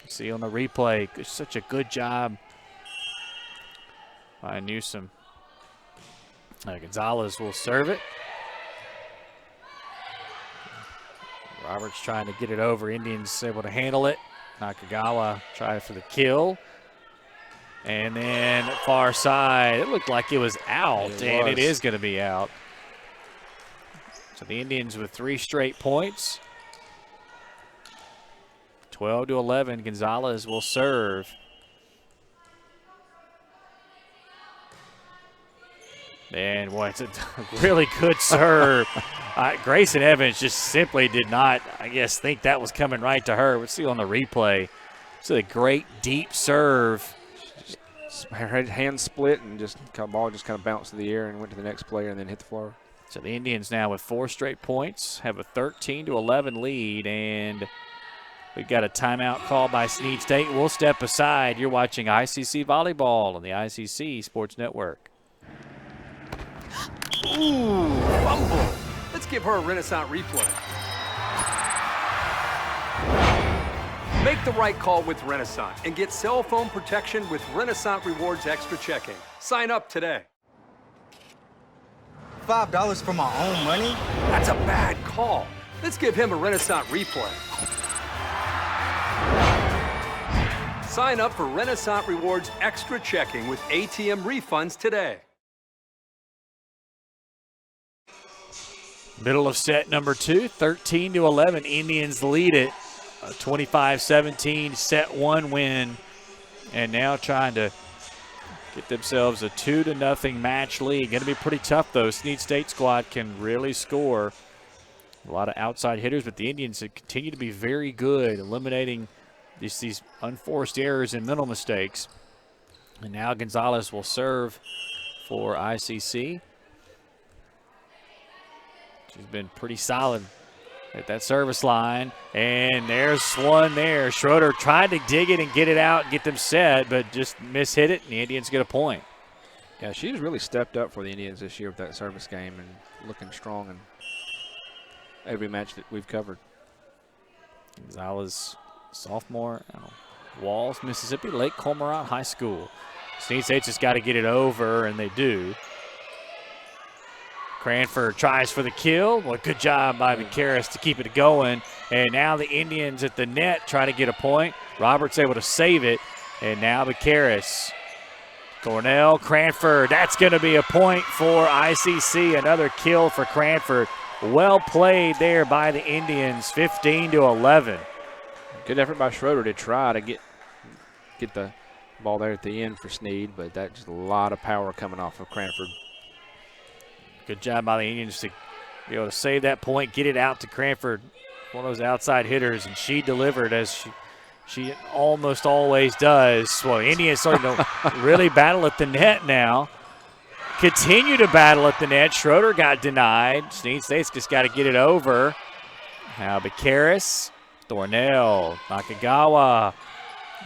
See on the replay, such a good job by Newsom. Gonzalez will serve it. Roberts trying to get it over. Indians able to handle it. Nakagawa tried for the kill. And then far side, it looked like it was out, and it is going to be out. So the Indians with 3 straight points. 12-11, Gonzalez will serve. And boy, it's a really good serve. Grayson Evans just simply did not, I guess, think that was coming right to her. We'll see on the replay. It's a great deep serve. Her hand split and just the ball just kind of bounced in the air and went to the next player and then hit the floor. So the Indians now with 4 straight points have a 13-11 lead, and we've got a timeout call by Snead State. We'll step aside. You're watching ICC Volleyball on the ICC Sports Network. Ooh, fumble. Let's give her a Renaissance replay. Make the right call with Renaissance and get cell phone protection with Renaissance Rewards Extra Checking. Sign up today. $5 for my own money? That's a bad call. Let's give him a Renaissance replay. Sign up for Renaissance Rewards Extra Checking with ATM refunds today. Middle of set number 2, 13-11. Indians lead it. A 25-17 set 1 win. And now trying to get themselves a 2-0 match lead. Going to be pretty tough, though. Snead State squad can really score. A lot of outside hitters, but the Indians continue to be very good, eliminating these unforced errors and mental mistakes. And now Gonzalez will serve for ICC. She's been pretty solid at that service line. And there's one there. Schroeder tried to dig it and get it out and get them set, but just mishit it, and the Indians get a point. Yeah, she's really stepped up for the Indians this year with that service game and looking strong in every match that we've covered. Gonzalez, sophomore, Walls, Mississippi, Lake Cormorant High School. Snead State's just got to get it over, and they do. Cranford tries for the kill. Well, good job by Vicaris to keep it going. And now the Indians at the net try to get a point. Roberts able to save it. And now Vicaris. Cornell, Cranford. That's going to be a point for ICC. Another kill for Cranford. Well played there by the Indians, 15-11. Good effort by Schroeder to try to get the ball there at the end for Snead, but that's just a lot of power coming off of Cranford. Good job by the Indians to be able to save that point, get it out to Cranford, one of those outside hitters, and she delivered as she almost always does. Well, Indians starting to really battle at the net now. Continue to battle at the net. Schroeder got denied. Snead State's just got to get it over. Now Vicaris, Thornell, Nakagawa.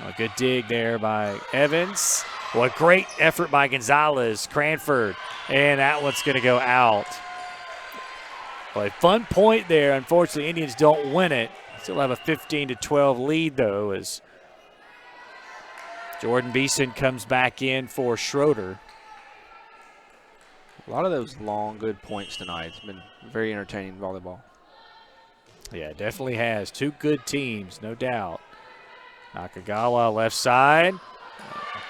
A good dig there by Evans. Well, a great effort by Gonzalez, Cranford, and that one's going to go out. Well, a fun point there. Unfortunately, Indians don't win it. Still have a 15-12 lead, though, as Jordan Beeson comes back in for Schroeder. A lot of those long, good points tonight. It's been very entertaining volleyball. Yeah, it definitely has. Two good teams, no doubt. Nakagawa left side.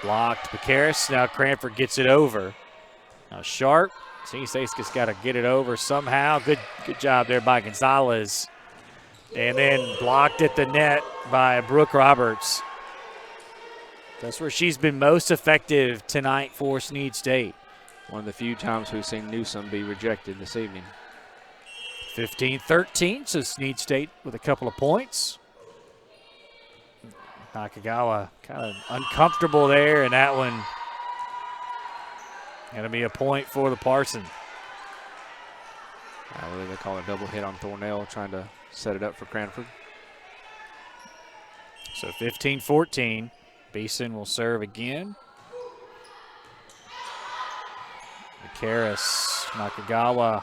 Blocked Vicaris. Now Cranford gets it over. Now Sharp. Snead State's just got to get it over somehow. Good job there by Gonzalez. And then blocked at the net by Brooke Roberts. That's where she's been most effective tonight for Snead State. One of the few times we've seen Newsom be rejected this evening. 15-13, so Snead State with a couple of points. Nakagawa kind of uncomfortable there, and that one going to be a point for the Parson. I believe they call it a double hit on Thornell, trying to set it up for Cranford. So 15-14, Beeson will serve again. Vicaris, Nakagawa.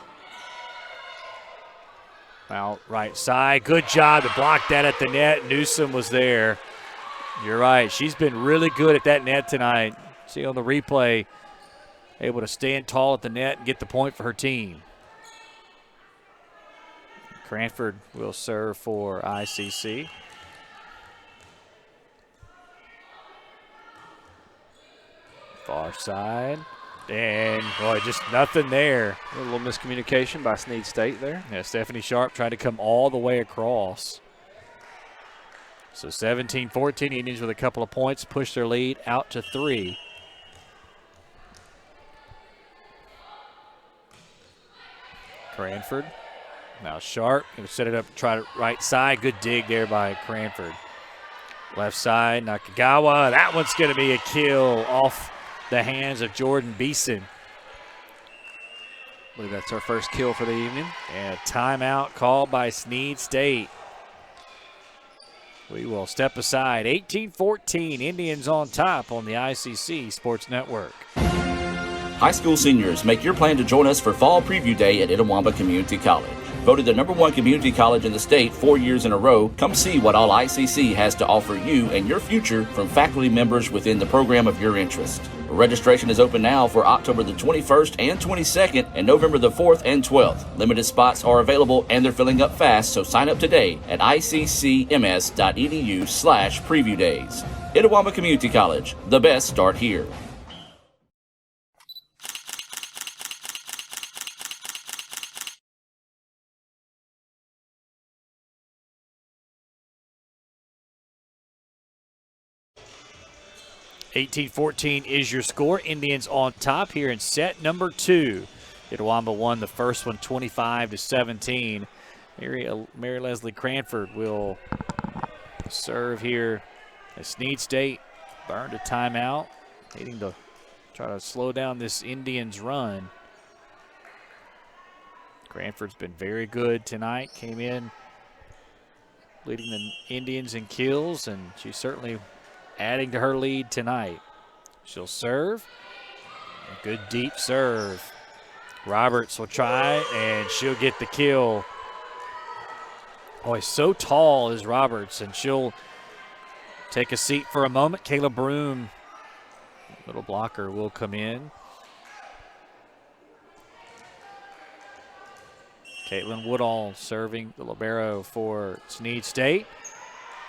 Out right side. Good job to block that at the net. Newsom was there. You're right. She's been really good at that net tonight. See on the replay, able to stand tall at the net and get the point for her team. Cranford will serve for ICC. Far side. And, boy, just nothing there. A little miscommunication by Snead State there. Yeah, Stephanie Sharp tried to come all the way across. So 17-14, Indians with a couple of points, push their lead out to 3. Cranford. Now Sharp going to set it up, try to right side. Good dig there by Cranford. Left side, Nakagawa. That one's going to be a kill off the hands of Jordan Beeson. I believe that's our first kill for the evening. And a timeout called by Snead State. We will step aside. 18-14, Indians on top on the ICC Sports Network. High school seniors, make your plan to join us for Fall Preview Day at Itawamba Community College. Voted the #1 community college in the state 4 years in a row, come see what all ICC has to offer you and your future from faculty members within the program of your interest. Registration is open now for October the 21st and 22nd and November the 4th and 12th. Limited spots are available and they're filling up fast, so sign up today at iccms.edu/preview days. Itawamba Community College, the best start here. (18-14) is your score. Indians on top here in set number 2. Itawamba won the first one 25-17. Mary Leslie Cranford will serve here as Snead State burned a timeout, needing to try to slow down this Indians run. Cranford's been very good tonight, came in leading the Indians in kills, and she's certainly adding to her lead tonight. She'll serve. A good deep serve. Roberts will try, and she'll get the kill. Oh, he's so tall is Roberts, and she'll take a seat for a moment. Kayla Broom, little blocker, will come in. Caitlin Woodall serving the libero for Snead State.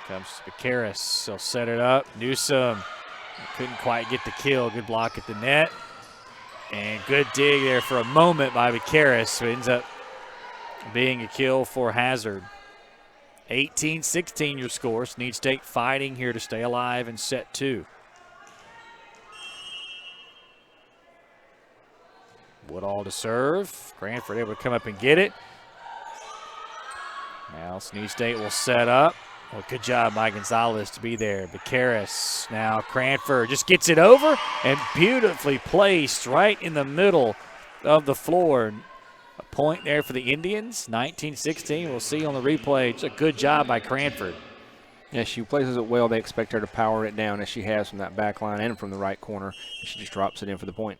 Comes to Becaris. He'll set it up. Newsom couldn't quite get the kill. Good block at the net. And good dig there for a moment by Becaris, who ends up being a kill for Hazard. 18-16 your score. Snead State fighting here to stay alive in set 2. Woodall to serve. Cranford able to come up and get it. Now Snead State will set up. Well, good job by Gonzalez to be there. Becaris, now Cranford just gets it over and beautifully placed right in the middle of the floor. A point there for the Indians, 19-16. We'll see on the replay. It's a good job by Cranford. Yeah, she places it well. They expect her to power it down as she has from that back line and from the right corner. She just drops it in for the point.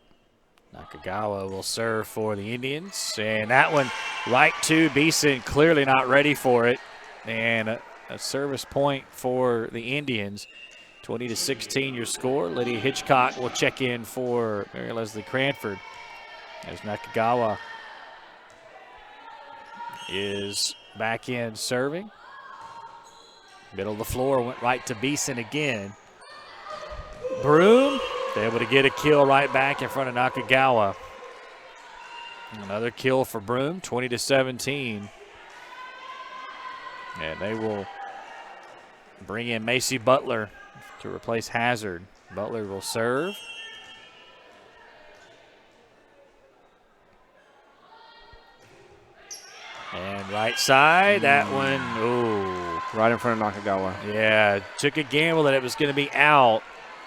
Nakagawa will serve for the Indians. And that one right to Beeson, clearly not ready for it. And a service point for the Indians. 20-16 your score. Lydia Hitchcock will check in for Mary Leslie Cranford. As Nakagawa is back in serving. Middle of the floor went right to Beeson again. Broom able to get a kill right back in front of Nakagawa. Another kill for Broom, 20-17. And they will bring in Macy Butler to replace Hazard. Butler will serve. And right side, that one, ooh. Right in front of Nakagawa. Yeah, took a gamble that it was going to be out,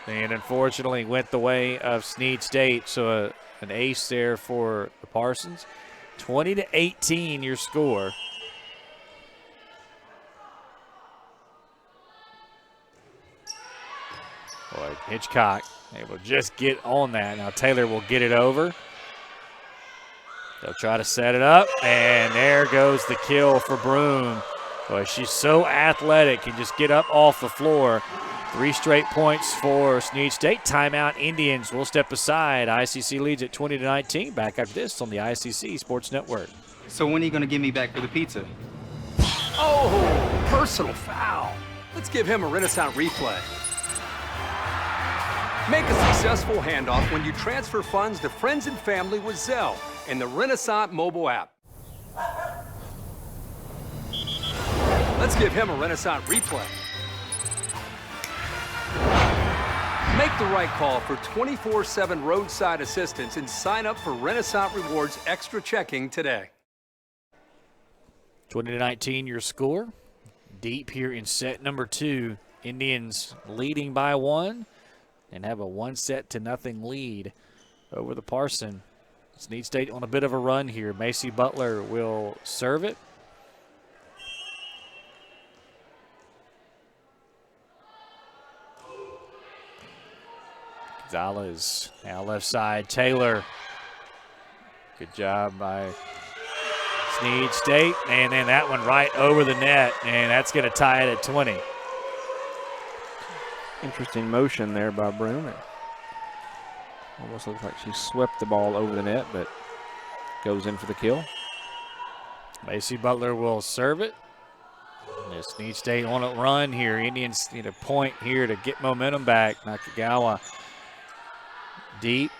and unfortunately went the way of Snead State. So an ace there for the Parsons. 20-18 your score. Boy, Hitchcock able to just get on that. Now Taylor will get it over. They'll try to set it up, and there goes the kill for Broom. Boy, she's so athletic and just get up off the floor. 3 straight points for Snead State. Timeout, Indians will step aside. ICC leads at 20-19. Back after this on the ICC Sports Network. So when are you going to give me back for the pizza? Oh, personal foul. Let's give him a Renaissance replay. Make a successful handoff when you transfer funds to friends and family with Zelle and the Renaissance mobile app. Let's give him a Renaissance replay. Make the right call for 24/7 roadside assistance and sign up for Renaissance Rewards Extra Checking today. 20-19 your score. Deep here in set number 2. Indians leading by 1 and have a 1-0 lead over the Parson. Snead State on a bit of a run here. Macy Butler will serve it. Gonzalez now left side. Taylor. Good job by Snead State. And then that one right over the net. And that's going to tie it at 20. Interesting motion there by Broom. It almost looks like she swept the ball over the net, but goes in for the kill. Macy Butler will serve it. As Snead State on a run here. Indians need a point here to get momentum back. Nakagawa deep.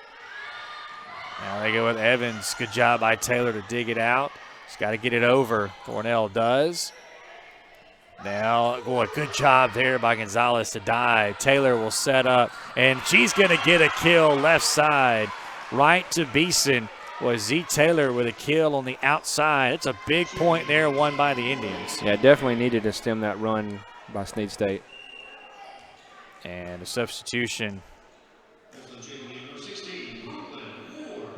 Now they go with Evans. Good job by Taylor to dig it out. He's got to get it over. Thornell does. Now, boy, good job there by Gonzalez to dive. Taylor will set up, and she's going to get a kill left side. Right to Beeson was Z. Taylor with a kill on the outside. It's a big point there, won by the Indians. Yeah, definitely needed to stem that run by Snead State. And a substitution.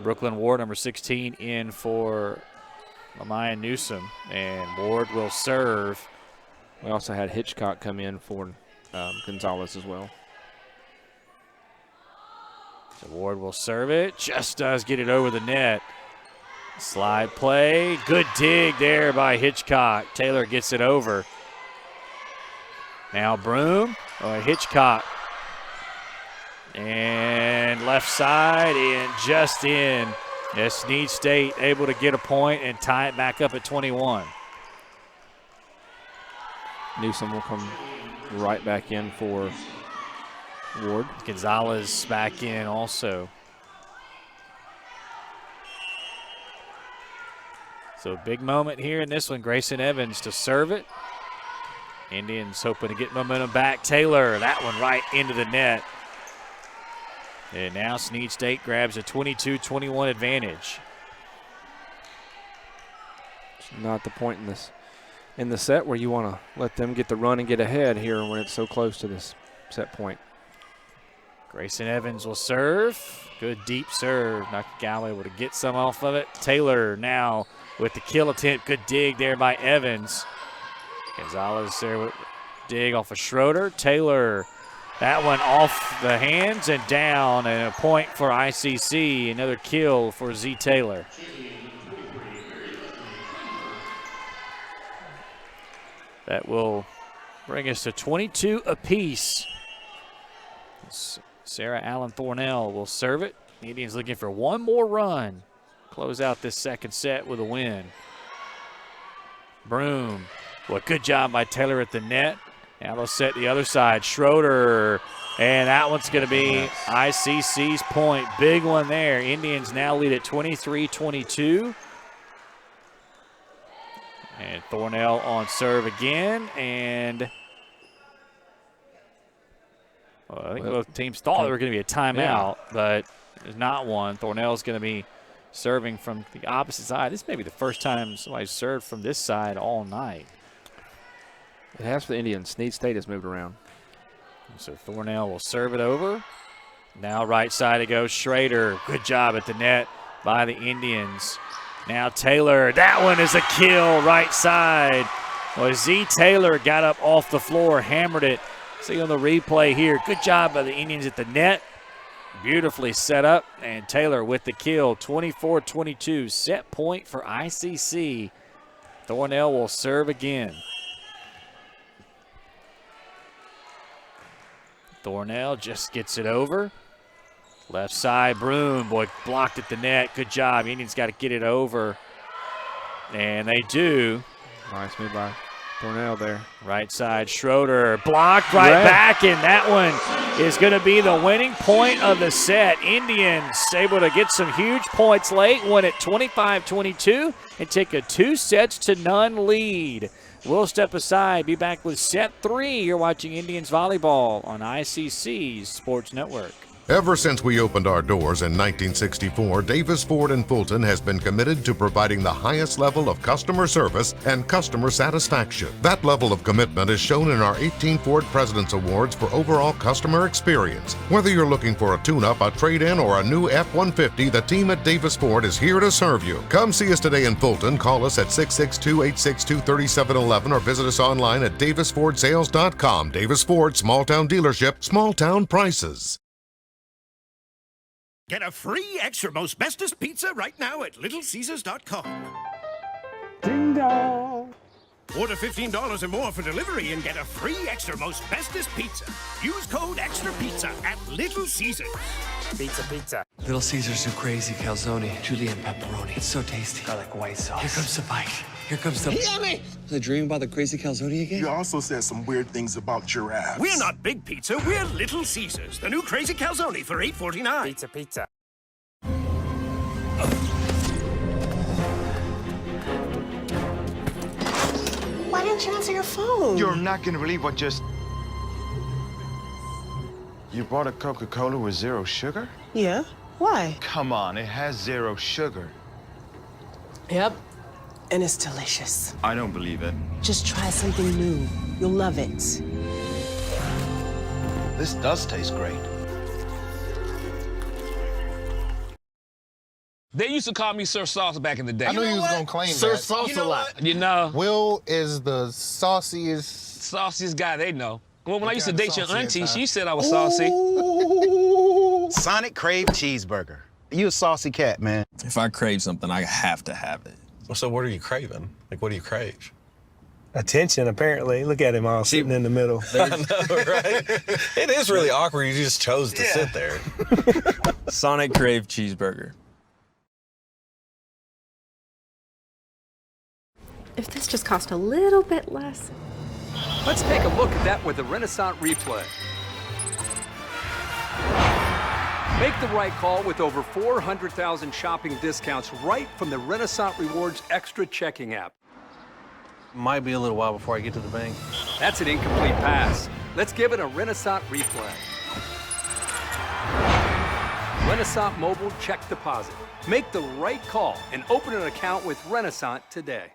Brooklyn Ward, number 16, in for Lamaya Newsom. And Ward will serve. We also had Hitchcock come in for Gonzalez as well. So Ward will serve it. Just does get it over the net. Slide play. Good dig there by Hitchcock. Taylor gets it over. Now Broom. Hitchcock. And left side and just in. As Snead State able to get a point and tie it back up at 21. Newsom will come right back in for Ward. Gonzalez back in also. So big moment here in this one. Grayson Evans to serve it. Indians hoping to get momentum back. Taylor, that one right into the net. And now Snead State grabs a 22-21 advantage. It's not the point in the set where you want to let them get the run and get ahead here when it's so close to this set point. Grayson Evans will serve. Good deep serve. Nakagawa able to get some off of it. Taylor now with the kill attempt. Good dig there by Evans. Gonzalez there with dig off of Schroeder. Taylor, that one off the hands and down, and a point for ICC. Another kill for Z. Taylor. That will bring us to 22 apiece. Sarah Allen Thornell will serve it. The Indians looking for one more run. Close out this second set with a win. Broom. Well, good job by Taylor at the net. Now they'll set the other side. Schroeder. And that one's going to be ICC's point. Big one there. Indians now lead at 23-22. And Thornell on serve again. And I think both teams thought there were going to be a timeout, but there's not one. Thornell's going to be serving from the opposite side. This may be the first time somebody's served from this side all night. It has for the Indians. Snead State has moved around. So Thornell will serve it over. Now right side it goes. Schrader. Good job at the net by the Indians. Now Taylor. That one is a kill right side. Well, Z. Taylor got up off the floor, hammered it. See on the replay here. Good job by the Indians at the net. Beautifully set up. And Taylor with the kill. 24-22. Set point for ICC. Thornell will serve again. Thornell just gets it over. Left side, Broom, boy, blocked at the net. Good job. Indians got to get it over. And they do. Nice move by Thornell there. Right side, Schroeder, blocked right back, and that one is going to be the winning point of the set. Indians able to get some huge points late, win at 25-22, and take a 2-0 lead. We'll step aside, be back with set 3. You're watching Indians Volleyball on ICC's Sports Network. Ever since we opened our doors in 1964, Davis Ford in Fulton has been committed to providing the highest level of customer service and customer satisfaction. That level of commitment is shown in our 18 Ford President's Awards for overall customer experience. Whether you're looking for a tune-up, a trade-in, or a new F-150, the team at Davis Ford is here to serve you. Come see us today in Fulton. Call us at 662-862-3711 or visit us online at davisfordsales.com. Davis Ford, small-town dealership, small-town prices. Get a free extra most bestest pizza right now at littlecaesars.com. Ding dong! Order $15 or more for delivery and get a free extra most bestest pizza. Use code EXTRAPIZZA at Little Caesars. Pizza. Little Caesars new crazy calzone, julienne pepperoni. It's so tasty. Garlic white sauce. Here comes the bite. Here comes the... Yummy! Was I dreaming about the crazy calzone again? You also said some weird things about giraffes. We're not Big Pizza, we're Little Caesars. The new crazy calzone for $8.49. Pizza. Why didn't you answer your phone? You're not gonna believe what just... You bought a Coca-Cola with 0 sugar? Yeah? Why? Come on, it has 0 sugar. Yep. And it's delicious. I don't believe it. Just try something new. You'll love it. This does taste great. They used to call me Sir Sauce back in the day. I knew you was gonna claim Sir that. Sauce You know a lot. what? You know. Will is the sauciest guy they know. Well, when I used to date your saucy at auntie, times. she said I was saucy. Sonic Crave Cheeseburger. You a saucy cat, man. If I crave something, I have to have it. So what are you craving? Like, what do you crave? Attention, apparently. Look at him all sitting in the middle. I know, right? It is really awkward. You just chose to sit there. Sonic Crave Cheeseburger. If this just cost a little bit less. Let's take a look at that with the Renaissance replay. Make the right call with over 400,000 shopping discounts right from the Renaissance Rewards Extra checking app. Might be a little while before I get to the bank. That's an incomplete pass. Let's give it a Renaissance replay. Renaissance Mobile Check Deposit. Make the right call and open an account with Renaissance today.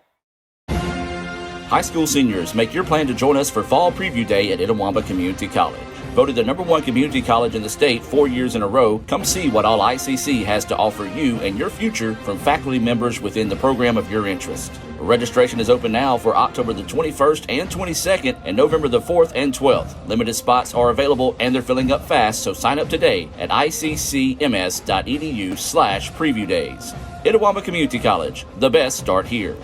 High school seniors, make your plan to join us for Fall Preview Day at Itawamba Community College. Voted the #1 community college in the state 4 years in a row, come see what all ICC has to offer you and your future from faculty members within the program of your interest. Registration is open now for October the 21st and 22nd and November the 4th and 12th. Limited spots are available and they're filling up fast, so sign up today at iccms.edu/preview days. Itawamba Community College, the best start here.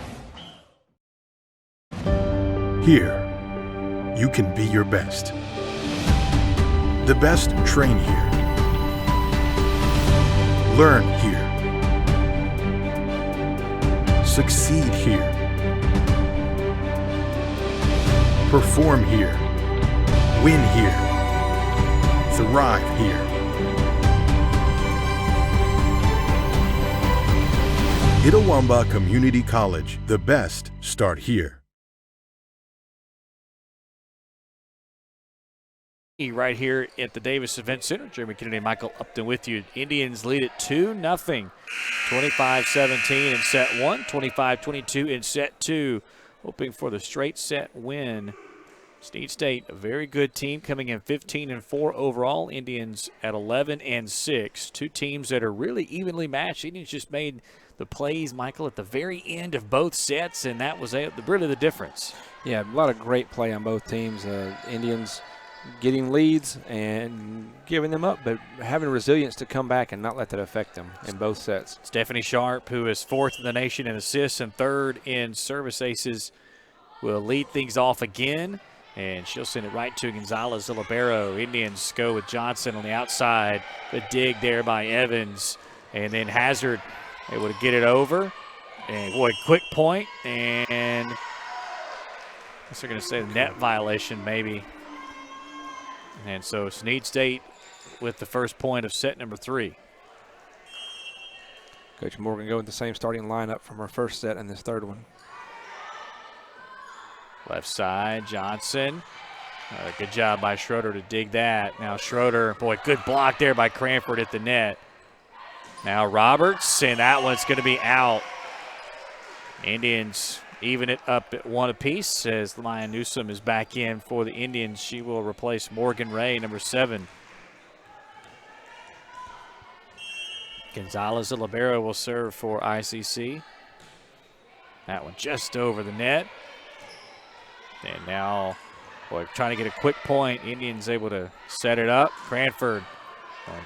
Here, you can be your best. The best train here. Learn here. Succeed here. Perform here. Win here. Thrive here. Itawamba Community College, the best start here. Right here at the Davis Event Center. Jeremy Kennedy and Michael Upton with you. Indians lead it 2-0. 25-17 in set 1, 25-22 in set 2. Hoping for the straight set win. Snead State, a very good team, coming in 15-4 overall. Indians at 11-6. Two teams that are really evenly matched. Indians just made the plays, Michael, at the very end of both sets, and that was really the difference. Yeah, a lot of great play on both teams. Indians getting leads and giving them up, but having resilience to come back and not let that affect them in both sets. Stephanie Sharp, who is 4th in the nation in assists and 3rd in service aces, will lead things off again, and she'll send it right to Gonzalez Libero. Indians go with Johnson on the outside. Good dig there by Evans, and then Hazard able to get it over. And boy, quick point, and I guess they're going to say the net violation maybe. And so Snead State with the first point of set number 3. Coach Morgan going with the same starting lineup from her first set and this third one. Left side, Johnson. Good job by Schroeder to dig that. Now Schroeder, boy, good block there by Cranford at the net. Now Roberts, and that one's going to be out. Indians even it up at 1 apiece as Maya Newsom is back in for the Indians. She will replace Morgan Ray, number 7. Gonzalez Libero will serve for ICC. That one just over the net. And now, boy, trying to get a quick point. Indians able to set it up. Cranford,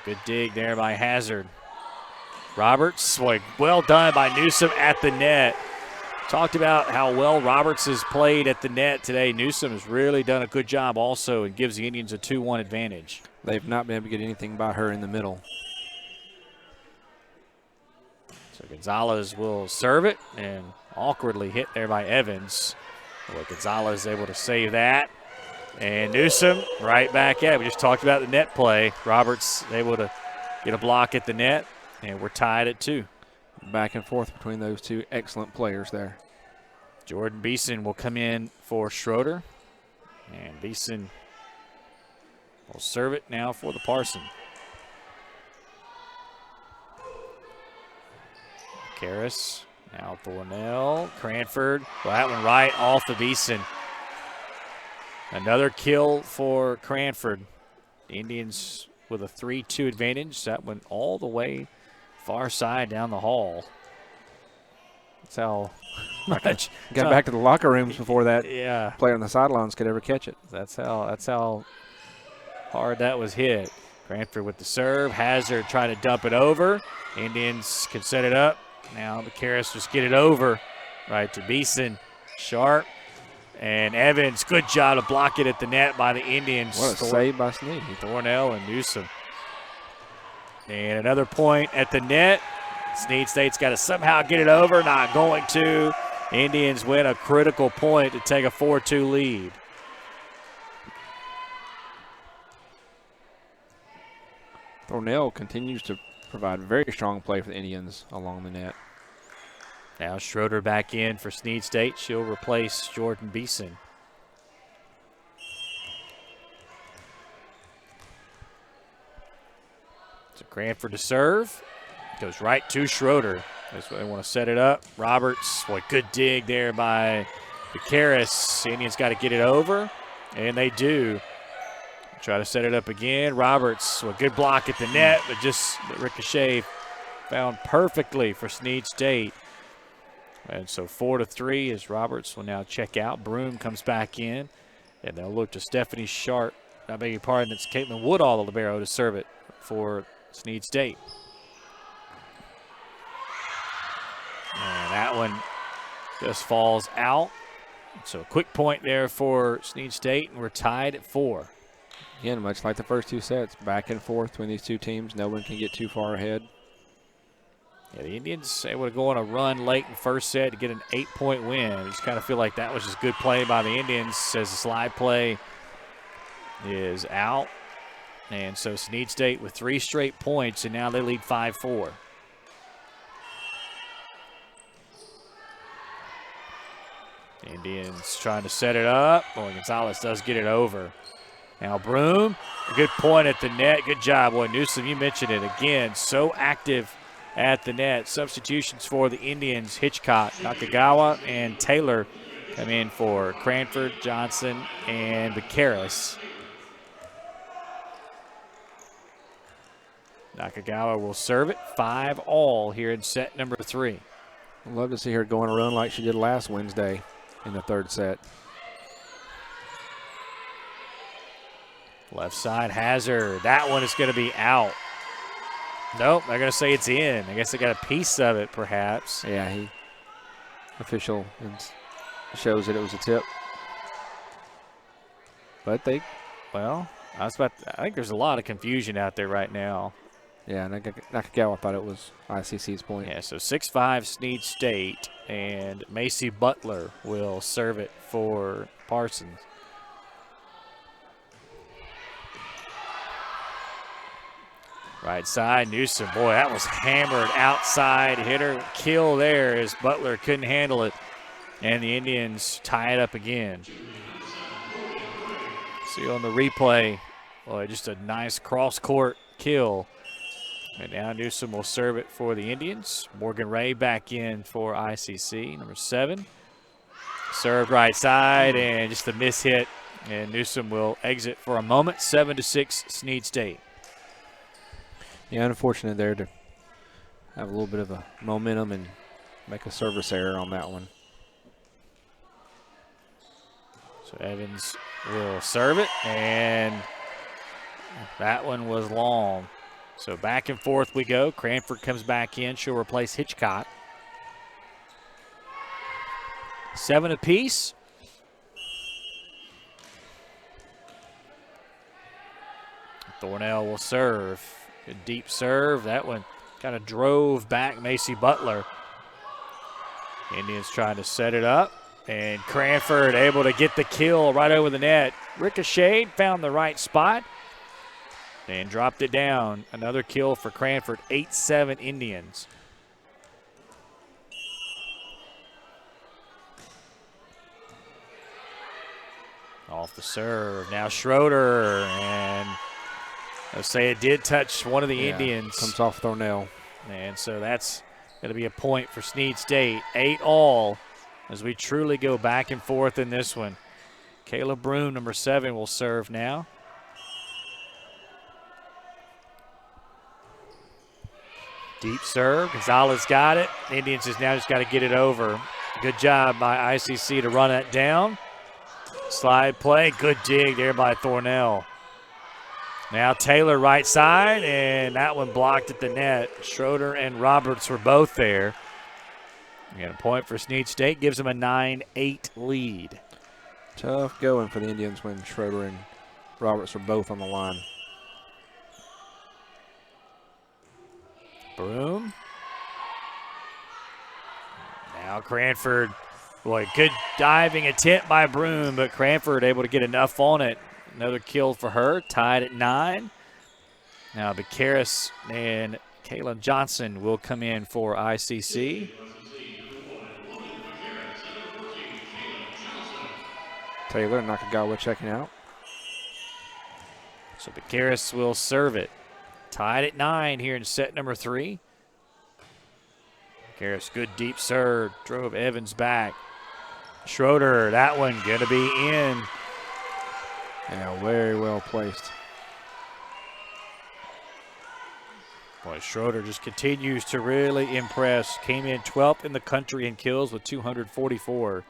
good dig there by Hazard. Roberts, boy, well done by Newsom at the net. Talked about how well Roberts has played at the net today. Newsom has really done a good job also and gives the Indians a 2-1 advantage. They've not been able to get anything by her in the middle. So Gonzalez will serve it and awkwardly hit there by Evans. Well, Gonzalez able to save that. And Newsom right back at it. We just talked about the net play. Roberts able to get a block at the net, and we're tied at 2. Back and forth between those two excellent players there. Jordan Beeson will come in for Schroeder. And Beeson will serve it now for the Parson. Karras, now Thornell, Cranford. Well, that one right off of Beeson. Another kill for Cranford. The Indians with a 3-2 advantage. That went all the way far side down the hall. That's how much. Got back to the locker rooms before that yeah. player on the sidelines could ever catch it. That's how hard that was hit. Cranford with the serve. Hazard trying to dump it over. Indians can set it up. Now the Karras just get it over right to Beeson. Sharp. And Evans, good job to block it at the net by the Indians. What a save by Snead. Thornell and Newsom. And another point at the net. Snead State's got to somehow get it over. Not going to. Indians win a critical point to take a 4-2 lead. Thornell continues to provide very strong play for the Indians along the net. Now Schroeder back in for Snead State. She'll replace Jordan Beeson. So Cranford to serve. Goes right to Schroeder. That's what they want to set it up. Roberts, boy, good dig there by the Karras. Indians got to get it over, and they do. Try to set it up again. Roberts, well, good block at the net, but just the ricochet found perfectly for Snead State. And so 4-3 as Roberts will now check out. Broom comes back in, and they'll look to Stephanie Sharp. I beg your pardon, it's Caitlin Woodall, the libero, to serve it for Snead State. And that one just falls out. So a quick point there for Snead State, and we're tied at 4. Again, much like the first two sets, back and forth between these two teams. No one can get too far ahead. Yeah, the Indians able to go on a run late in first set to get an 8-point win. I just kind of feel like that was just good play by the Indians as the slide play is out. And so Snead State with 3 straight points, and now they lead 5-4. Indians trying to set it up. Boy, Gonzalez does get it over. Now Broom, a good point at the net. Good job, boy. Newsom, you mentioned it again. So active at the net. Substitutions for the Indians. Hitchcock, Nakagawa, and Taylor come in for Cranford, Johnson, and the Karras. Nakagawa will serve it. 5-all here in set number 3. I'd love to see her go on a run like she did last Wednesday in the third set. Left side, Hazard. That one is going to be out. Nope, they're going to say it's in. I guess they got a piece of it, perhaps. Yeah, official shows that it was a tip. But well, I think there's a lot of confusion out there right now. Yeah, Nakagawa thought it was ICC's point. Yeah, so 6-5 Snead State, and Macy Butler will serve it for Parsons. Right side, Newsom. Boy, that was hammered outside. Hitter kill there as Butler couldn't handle it. And the Indians tie it up again. See on the replay, boy, just a nice cross-court kill. And now Newsom will serve it for the Indians. Morgan Ray back in for ICC, number 7. Served right side, and just a miss hit. And Newsom will exit for a moment. 7-6 Snead State. Yeah, unfortunate there to have a little bit of a momentum and make a service error on that one. So Evans will serve it, and that one was long. So back and forth we go. Cranford comes back in. She'll replace Hitchcock. 7 apiece. Thornell will serve. Good deep serve. That one kind of drove back Macy Butler. Indians trying to set it up. And Cranford able to get the kill right over the net. Ricocheted, found the right spot, and dropped it down. Another kill for Cranford, 8-7 Indians. Off the serve. Now Schroeder, and let's say it did touch one of the Indians. Comes off Thornell. And so that's going to be a point for Snead State. 8-all as we truly go back and forth in this one. Kayla Broom, number 7, will serve now. Deep serve. Gonzalez got it. Indians has now just got to get it over. Good job by ICC to run that down. Slide play. Good dig there by Thornell. Now Taylor right side, and that one blocked at the net. Schroeder and Roberts were both there. And a point for Snead State, gives them a 9-8 lead. Tough going for the Indians when Schroeder and Roberts are both on the line. Broom. Now Cranford. Boy, good diving attempt by Broom, but Cranford able to get enough on it. Another kill for her, tied at 9. Now Becaris and Kaylin Johnson will come in for ICC. Taylor and Nakagawa checking out. So Becaris will serve it. Tied at 9 here in set number 3. Becaris, good deep serve, drove Evans back. Schroeder, that one gonna be in. Yeah, very well placed. Boy, Schroeder just continues to really impress. Came in 12th in the country in kills with 244.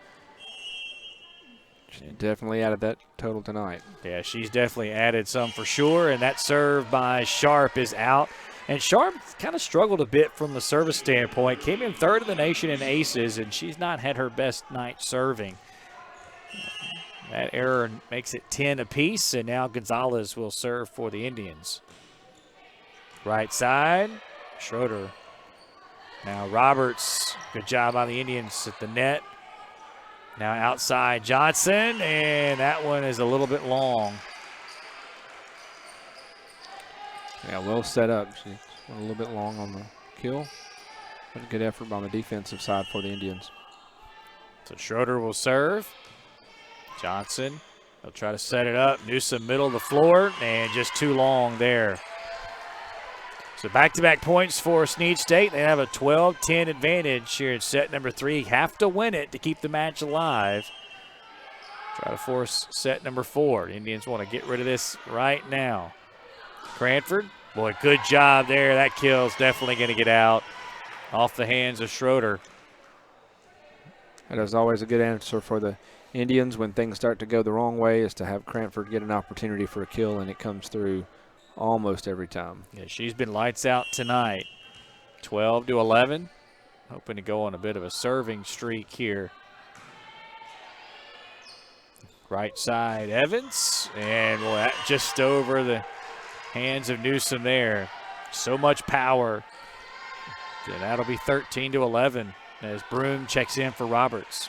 She definitely added that total tonight. Yeah, she's definitely added some for sure, and that serve by Sharp is out. And Sharp kind of struggled a bit from the service standpoint. Came in 3rd in the nation in aces, and she's not had her best night serving. That error makes it 10 apiece, and now Gonzalez will serve for the Indians. Right side, Schroeder. Now Roberts, good job on the Indians at the net. Now outside Johnson, and that one is a little bit long. Yeah, well set up. She went a little bit long on the kill. But a good effort on the defensive side for the Indians. So Schroeder will serve. Johnson, they'll try to set it up. Newsom middle of the floor, and just too long there. So back-to-back points for Snead State. They have a 12-10 advantage here in set number 3. Have to win it to keep the match alive. Try to force set number 4. The Indians want to get rid of this right now. Cranford, boy, good job there. That kill's definitely going to get out off the hands of Schroeder. That is always a good answer for the Indians when things start to go the wrong way, is to have Cranford get an opportunity for a kill, and it comes through almost every time. Yeah, she's been lights out tonight. 12-11. Hoping to go on a bit of a serving streak here. Right side, Evans. And boy, that just over the hands of Newsom there. So much power. And that'll be 13-11 as Broom checks in for Roberts.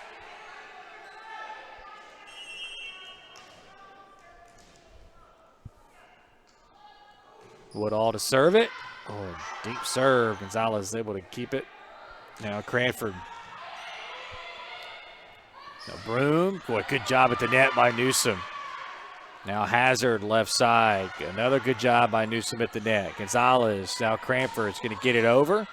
Woodall to serve it. Oh, deep serve. Gonzalez is able to keep it. Now Cranford. Now Broom. Boy, good job at the net by Newsom. Now Hazard left side. Another good job by Newsom at the net. Gonzalez. Now Cranford's going to get it over.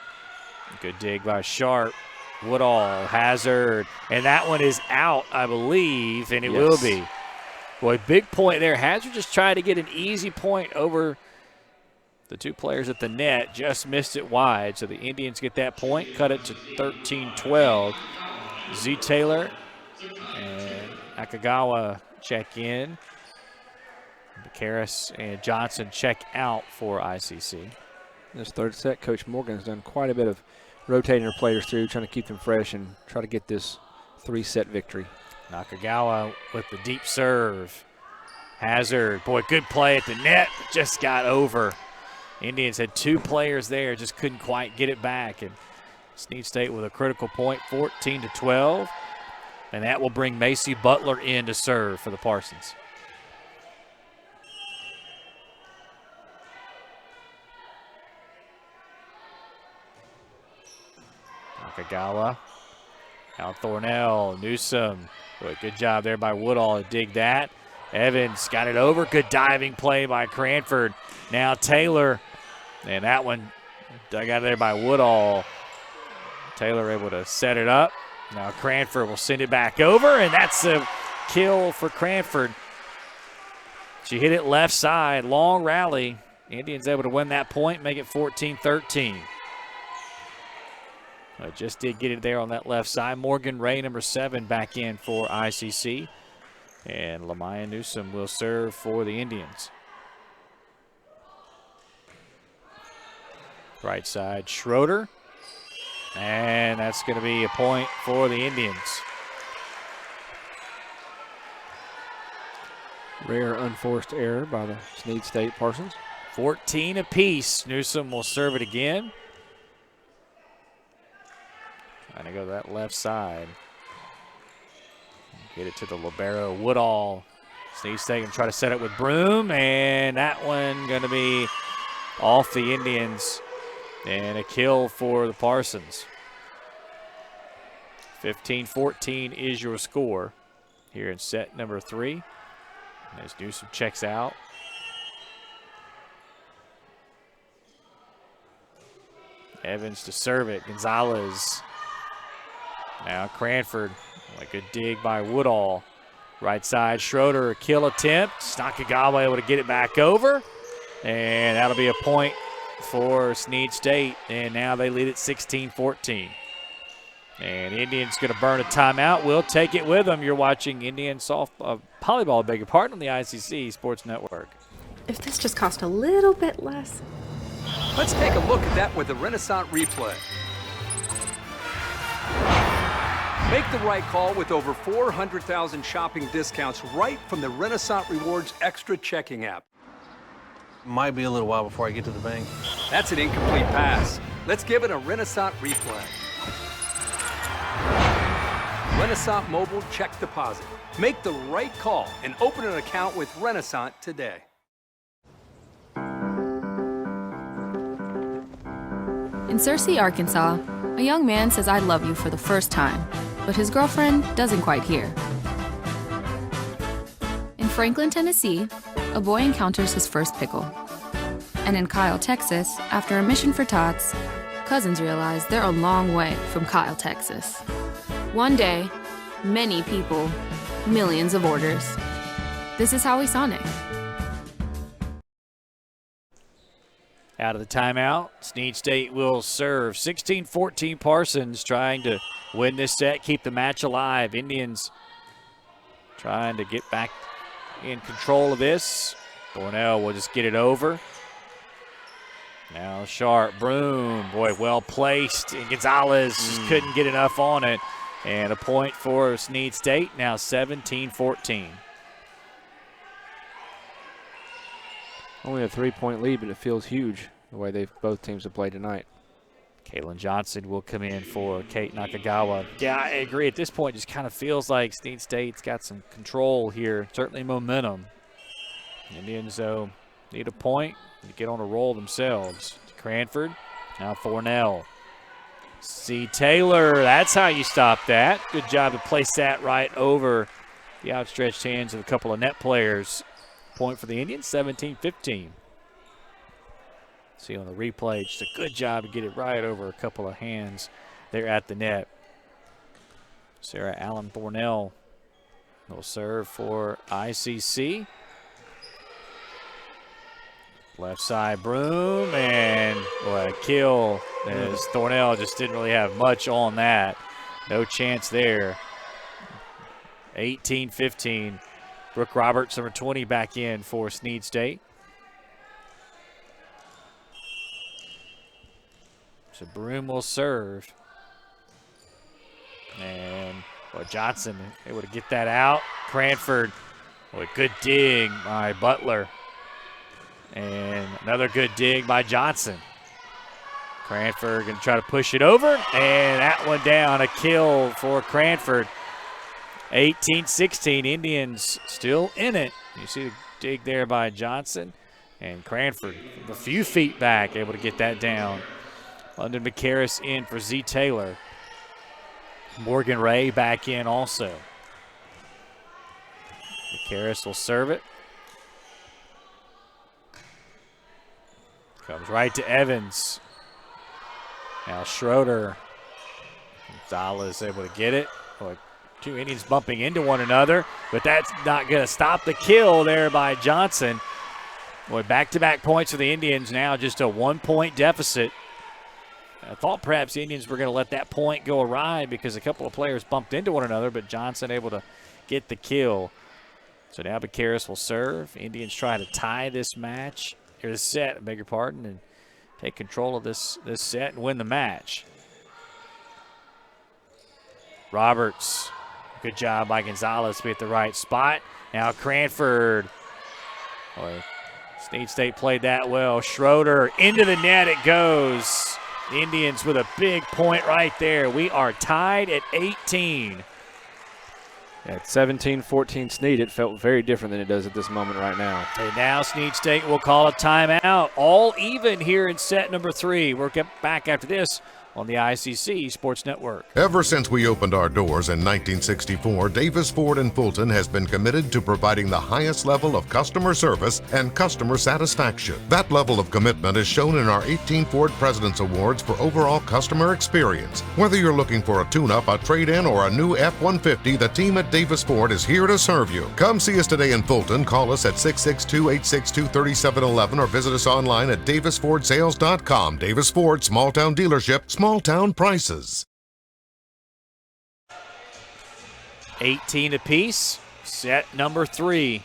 Good dig by Sharp. Woodall. Hazard. And that one is out, I believe, and it will be. Boy, big point there. Hazard just tried to get an easy point over the two players at the net, just missed it wide. So the Indians get that point, cut it to 13-12. Z. Taylor and Nakagawa check in. Becaris and Johnson check out for ICC. This third set, Coach Morgan has done quite a bit of rotating her players through, trying to keep them fresh and try to get this 3-set victory. Nakagawa with the deep serve. Hazard, boy, good play at the net, just got over. Indians had 2 players there, just couldn't quite get it back. And Snead State with a critical point, 14-12. And that will bring Macy Butler in to serve for the Parsons. Nakagawa. Now Thornell, Newsom. Boy, good job there by Woodall to dig that. Evans got it over. Good diving play by Cranford. Now Taylor. And that one dug out of there by Woodall. Taylor able to set it up. Now Cranford will send it back over, and that's a kill for Cranford. She hit it left side. Long rally. Indians able to win that point, make it 14-13. Just did get it there on that left side. Morgan Ray, number 7, back in for ICC. And Lamaya Newsom will serve for the Indians. Right side, Schroeder. And that's going to be a point for the Indians. Rare unforced error by the Snead State Parsons. 14 apiece. Newsom will serve it again. Trying to go to that left side. Get it to the libero, Woodall. Snead State going to try to set it with Broom, and that one going to be off the Indians. And a kill for the Parsons. 15-14 is your score here in set number 3. As Newsom checks out. Evans to serve it. Gonzalez. Now Cranford. A good dig by Woodall. Right side, Schroeder, a kill attempt. Nakagawa able to get it back over. And that'll be a point for Snead State. And now they lead at 16-14. And Indians going to burn a timeout. We'll take it with them. You're watching Indian volleyball, beg your pardon, on the ICC Sports Network. If this just cost a little bit less. Let's take a look at that with the Renaissance replay. Make the right call with over 400,000 shopping discounts right from the Renaissance Rewards Extra checking app. Might be a little while before I get to the bank. That's an incomplete pass. Let's give it a Renaissance replay. Renaissance Mobile Check Deposit. Make the right call and open an account with Renaissance today. In Searcy, Arkansas, a young man says I love you for the first time, but his girlfriend doesn't quite hear. In Franklin, Tennessee, a boy encounters his first pickle. And in Kyle, Texas, after a mission for tots, cousins realize they're a long way from Kyle, Texas. One day, many people, millions of orders. This is how we Sonic. Out of the timeout, Snead State will serve. 16-14 Parsons trying to win this set, keep the match alive. Indians trying to get back in control of this. Thornell will just get it over. Now Sharp, Broom, boy, well placed. And Gonzalez just couldn't get enough on it. And a point for Snead State, now 17-14. Only a 3-point lead, but it feels huge the way both teams have played tonight. Kaylin Johnson will come in for Kate Nakagawa. Yeah, I agree. At this point, it just kind of feels like Snead State's got some control here, certainly momentum. Indians, though, need a point to get on a roll themselves. Cranford, now Thornell. C. Taylor, that's how you stop that. Good job to place that right over the outstretched hands of a couple of net players. Point for the Indians, 17-15. See on the replay, just a good job to get it right over a couple of hands there at the net. Sarah Allen Thornell will serve for ICC. Left side, Broom, and what a kill as Thornell just didn't really have much on that. No chance there. 18-15. Brooke Roberts, number 20, back in for Snead State. So Broom will serve. And Well, Johnson able to get that out. Cranford, a good dig by Butler. And another good dig by Johnson. Cranford going to try to push it over, and that one down, a kill for Cranford. 18-16, Indians still in it. You see the dig there by Johnson, and Cranford a few feet back, able to get that down. London McCarris in for Z. Taylor. Morgan Ray back in also. McCarris will serve it. Comes right to Evans. Now Schroeder. Gonzalez able to get it. Boy, two Indians bumping into one another, but that's not going to stop the kill there by Johnson. Boy, back-to-back points for the Indians, now just a 1-point deficit. I thought perhaps the Indians were going to let that point go awry because a couple of players bumped into one another, but Johnson able to get the kill. So now Bucaris will serve. Indians try to tie this match, or this set, I beg your pardon, and take control of this set and win the match. Roberts, good job by Gonzalez to be at the right spot. Now Cranford. Boy, Snead State played that well. Schroeder, into the net it goes. The Indians with a big point right there. We are tied at 18. At 17-14 Snead, it felt very different than it does at this moment right now. And now Snead State will call a timeout. All even here in set number 3. We'll get back after this on the ICC Sports Network. Ever since we opened our doors in 1964, Davis Ford in Fulton has been committed to providing the highest level of customer service and customer satisfaction. That level of commitment is shown in our 18 Ford President's Awards for overall customer experience. Whether you're looking for a tune-up, a trade-in, or a new F-150, the team at Davis Ford is here to serve you. Come see us today in Fulton. Call us at 662-862-3711 or visit us online at davisfordsales.com. Davis Ford, small-town dealership, small-town prices. 18 apiece, set number 3.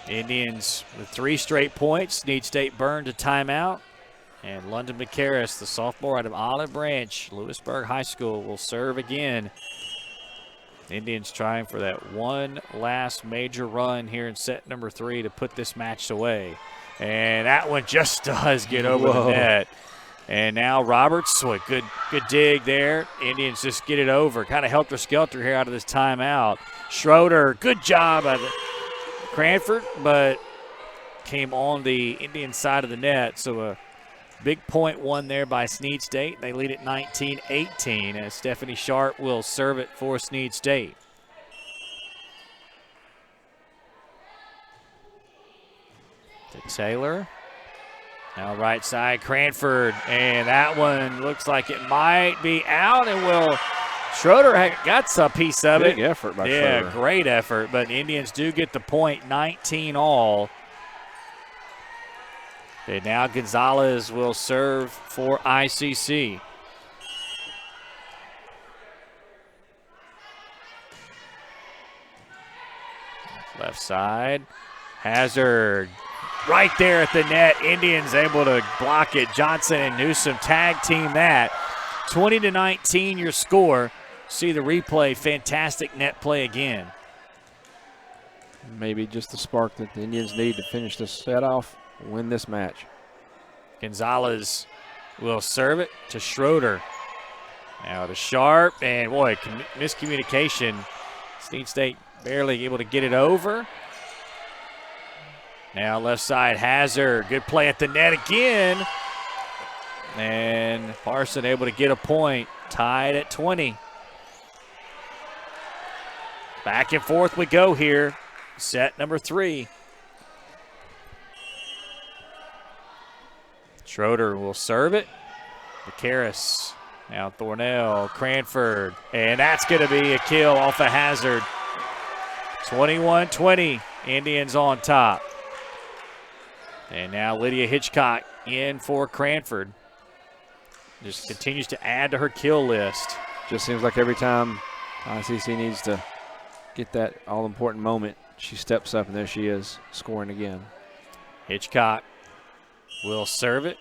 Indians with 3 straight points. Snead State burned a timeout. And London McCarris, the sophomore out of Olive Branch, Lewisburg High School, will serve again. Indians trying for that one last major run here in set number 3 to put this match away. And that one just does get over the net. And now Roberts, good dig there. Indians just get it over. Kind of helter-skelter here out of this timeout. Schroeder, good job by Cranford, but came on the Indian side of the net. So a big point won there by Snead State. They lead at 19-18 as Stephanie Sharp will serve it for Snead State. To Taylor. Now right side, Cranford, and that one looks like it might be out, and Schroeder got a piece of it. Big effort by Schroeder. Yeah, great effort, but Indians do get the point, 19 all. And now Gonzalez will serve for ICC. Left side, Hazard. Right there at the net, Indians able to block it. Johnson and Newsom tag team that. 20-19 your score. See the replay, fantastic net play again. Maybe just the spark that the Indians need to finish this set off, win this match. Gonzalez will serve it to Schroeder. Now to Sharp, and boy, miscommunication. Snead State barely able to get it over. Now left side, Hazard. Good play at the net again. And Parson able to get a point. Tied at 20. Back and forth we go here. Set number 3. Schroeder will serve it. McCarris. Now Thornell, Cranford. And that's going to be a kill off of Hazard. 21-20. Indians on top. And now Lydia Hitchcock in for Cranford. Just continues to add to her kill list. Just seems like every time ICC needs to get that all-important moment, she steps up, and there she is, scoring again. Hitchcock will serve it.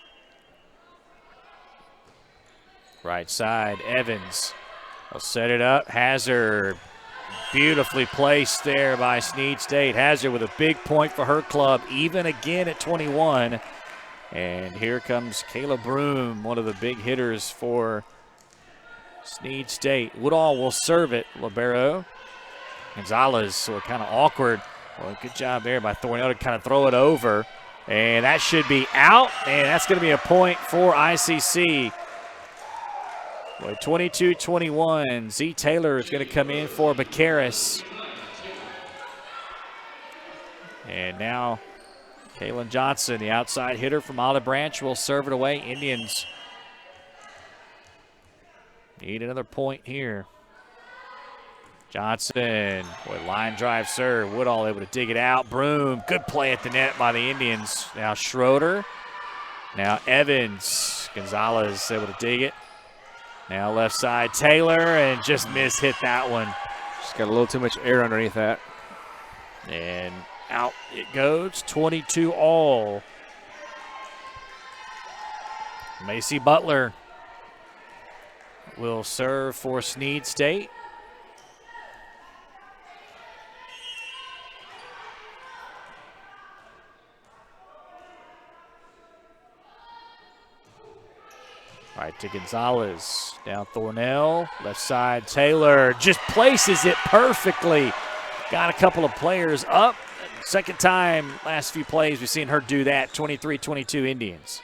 Right side, Evans. They'll set it up. Hazard, beautifully placed there by Snead State. Hazard with a big point for her club, even again at 21. And here comes Kayla Broom, one of the big hitters for Snead State. Woodall will serve it. Libero. Gonzalez, so kind of awkward. Well, good job there by Thornell to kind of throw it over. And that should be out, and that's going to be a point for ICC. 22-21. Z. Taylor is going to come in for Bacaris. And now Kaylin Johnson, the outside hitter from Olive Branch, will serve it away. Indians need another point here. Johnson with line drive serve. Woodall able to dig it out. Broom, good play at the net by the Indians. Now Schroeder. Now Evans. Gonzalez able to dig it. Now left side Taylor, and just hit that one. Just got a little too much air underneath that. And out it goes, 22 all. Macy Butler will serve for Snead State. Right to Gonzalez. Down Thornell. Left side Taylor just places it perfectly. Got a couple of players up. Second time last few plays we've seen her do that. 23-22 Indians.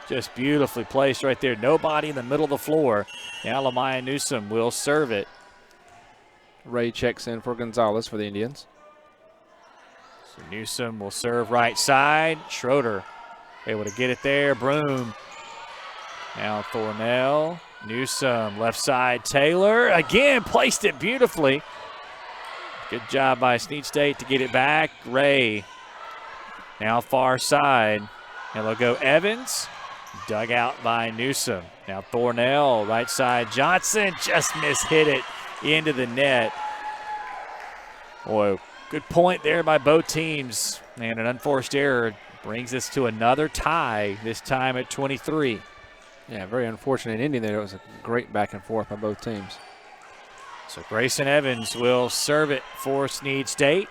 Just beautifully placed right there. Nobody in the middle of the floor. Now Lamaya Newsom will serve it. Ray checks in for Gonzalez for the Indians. So Newsom will serve right side. Schroeder able to get it there. Broom. Now Thornell. Newsom. Left side Taylor. Again, placed it beautifully. Good job by Snead State to get it back. Ray. Now far side. And they'll go Evans. Dug out by Newsom. Now Thornell. Right side Johnson. Just hit it into the net. Boy, good point there by both teams. And an unforced error brings us to another tie, this time at 23. Yeah, very unfortunate ending there. It was a great back and forth by both teams. So Grayson Evans will serve it for Snead State.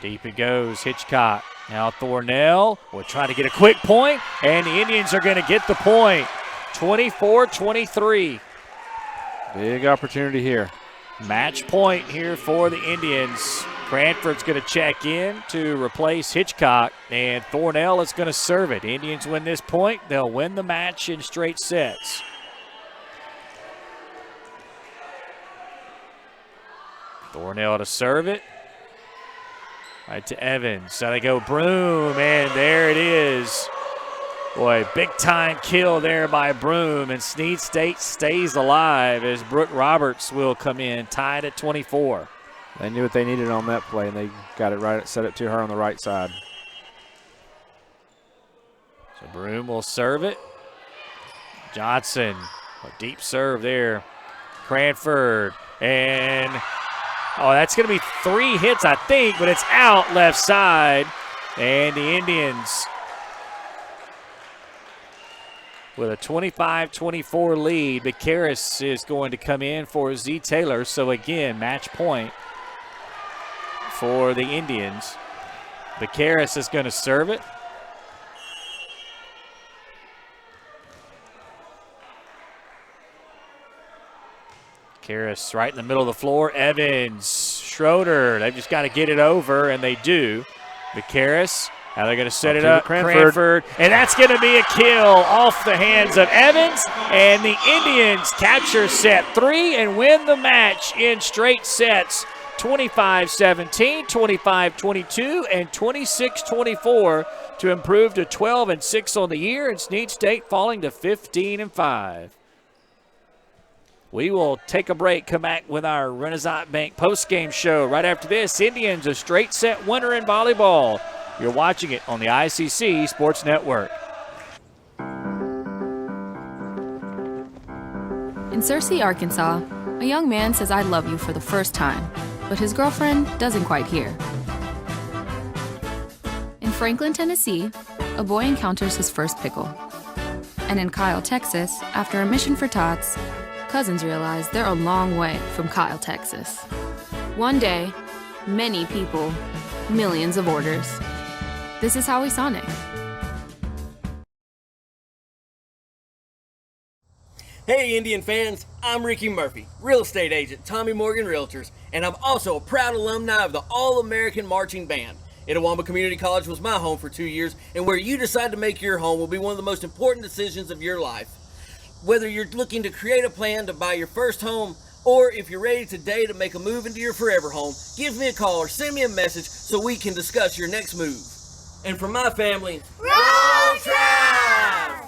Deep it goes, Hitchcock. Now Thornell will try to get a quick point, and the Indians are going to get the point. 24-23. Big opportunity here. Match point here for the Indians. Cranford's going to check in to replace Hitchcock, and Thornell is going to serve it. Indians win this point. They'll win the match in straight sets. Thornell to serve it. Right to Evans. So they go Broom, and there it is. Boy, big-time kill there by Broom, and Snead State stays alive as Brooke Roberts will come in, tied at 24. They knew what they needed on that play, and they got it right, set it to her on the right side. So Broom will serve it. Johnson, a deep serve there. Cranford, and that's going to be 3 hits, I think, but it's out left side. And the Indians with a 25-24 lead. Bacaris is going to come in for Z. Taylor. So again, match point for the Indians. Bacaris is going to serve it. Bacaris right in the middle of the floor. Evans, Schroeder, they've just got to get it over, and they do. Bacaris, now they're going to set it up. Cranford, and that's going to be a kill off the hands of Evans, and the Indians capture set 3 and win the match in straight sets. 25-17, 25-22, and 26-24 to improve to 12-6 on the year, and Snead State falling to 15-5. We will take a break, come back with our Renaissance Bank postgame show. Right after this, Indians a straight set winner in volleyball. You're watching it on the ICC Sports Network. In Searcy, Arkansas, a young man says I love you for the first time, but his girlfriend doesn't quite hear. In Franklin, Tennessee, a boy encounters his first pickle. And in Kyle, Texas, after a mission for tots, cousins realize they're a long way from Kyle, Texas. One day, many people, millions of orders. This is Howie Sonic. Hey Indian fans, I'm Ricky Murphy, real estate agent, Tommy Morgan Realtors, and I'm also a proud alumni of the All-American Marching Band. Itawamba Community College was my home for 2 years, and where you decide to make your home will be one of the most important decisions of your life. Whether you're looking to create a plan to buy your first home, or if you're ready today to make a move into your forever home, give me a call or send me a message so we can discuss your next move. And from my family, roll Tribe!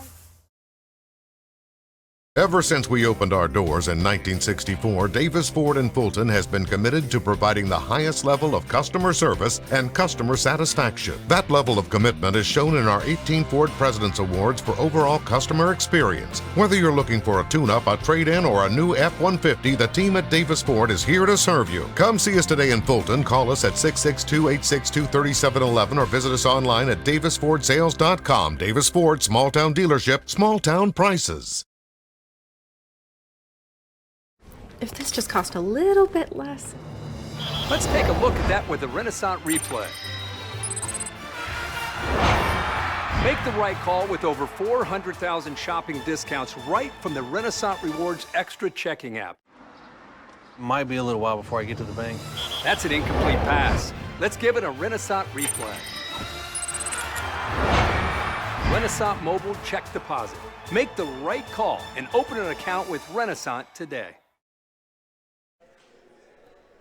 Ever since we opened our doors in 1964, Davis Ford in Fulton has been committed to providing the highest level of customer service and customer satisfaction. That level of commitment is shown in our 18 Ford President's Awards for overall customer experience. Whether you're looking for a tune-up, a trade-in, or a new F-150, the team at Davis Ford is here to serve you. Come see us today in Fulton. Call us at 662-862-3711 or visit us online at davisfordsales.com. Davis Ford, small-town dealership, small-town prices. If this just cost a little bit less. Let's take a look at that with the Renaissance replay. Make the right call with over 400,000 shopping discounts right from the Renaissance Rewards Extra checking app. Might be a little while before I get to the bank. That's an incomplete pass. Let's give it a Renaissance replay. Renaissance Mobile Check Deposit. Make the right call and open an account with Renaissance today.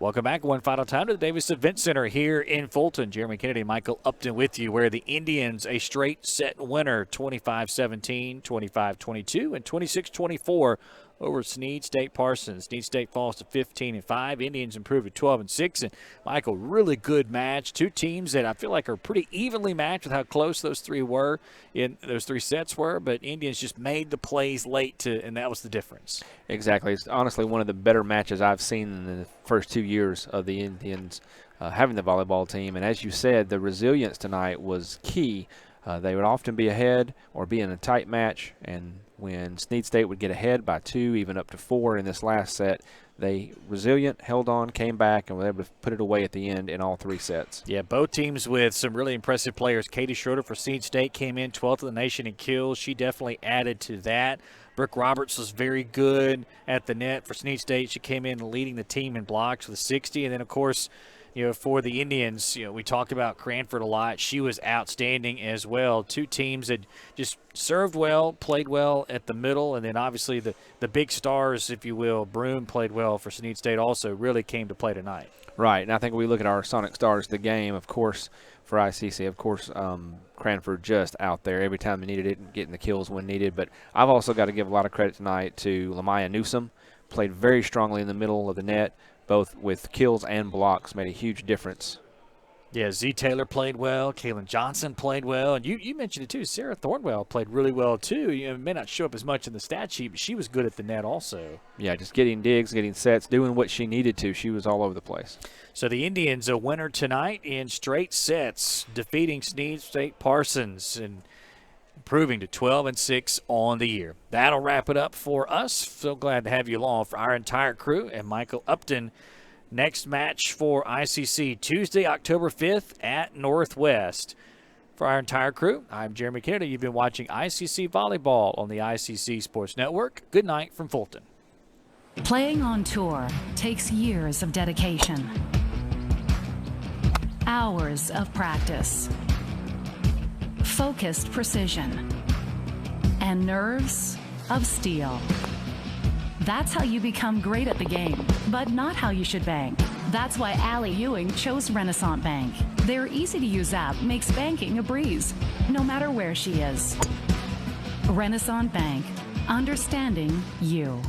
Welcome back one final time to the Davis Event Center here in Fulton. Jeremy Kennedy, Michael Upton with you, where the Indians a straight set winner, 25-17, 25-22, and 26-24 over Snead State Parsons. Snead State falls to 15-5. Indians improve to 12-6. And Michael, really good match. Two teams that I feel like are pretty evenly matched with how close those three sets were. But Indians just made the plays late, and that was the difference. Exactly. It's honestly one of the better matches I've seen in the first 2 years of the Indians having the volleyball team. And as you said, the resilience tonight was key. They would often be ahead or be in a tight match, and when Snead State would get ahead by 2, even up to 4 in this last set, they resilient, held on, came back, and were able to put it away at the end in all 3 sets. Yeah, both teams with some really impressive players. Katie Schroeder for Snead State came in 12th of the nation in kills. She definitely added to that. Brooke Roberts was very good at the net for Snead State. She came in leading the team in blocks with 60. And then, of course, for the Indians, we talked about Cranford a lot. She was outstanding as well. Two teams that just served well, played well at the middle, and then obviously the big stars, if you will, Broome played well for Snead State also, really came to play tonight. Right, and I think when we look at our Sonic Stars, the game, of course, for ICC, of course, Cranford just out there every time they needed it, getting the kills when needed. But I've also got to give a lot of credit tonight to Lamaya Newsom. Played very strongly in the middle of the net, both with kills and blocks, made a huge difference. Yeah, Z. Taylor played well. Kaylin Johnson played well. And you mentioned it, too. Sarah Thornwell played really well, too. It may not show up as much in the stat sheet, but she was good at the net also. Yeah, just getting digs, getting sets, doing what she needed to. She was all over the place. So the Indians a winner tonight in straight sets, defeating Snead State Parsons and improving to 12-6 on the year. That'll wrap it up for us. So glad to have you along for our entire crew and Michael Upton. Next match for ICC, Tuesday, October 5th at Northwest. For our entire crew, I'm Jeremy Kennedy. You've been watching ICC Volleyball on the ICC Sports Network. Good night from Fulton. Playing on tour takes years of dedication, hours of practice, focused precision, and nerves of steel. That's how you become great at the game, but not how you should bank. That's why Allie Ewing chose Renaissance Bank. Their easy-to-use app makes banking a breeze, no matter where she is. Renaissance Bank, understanding you.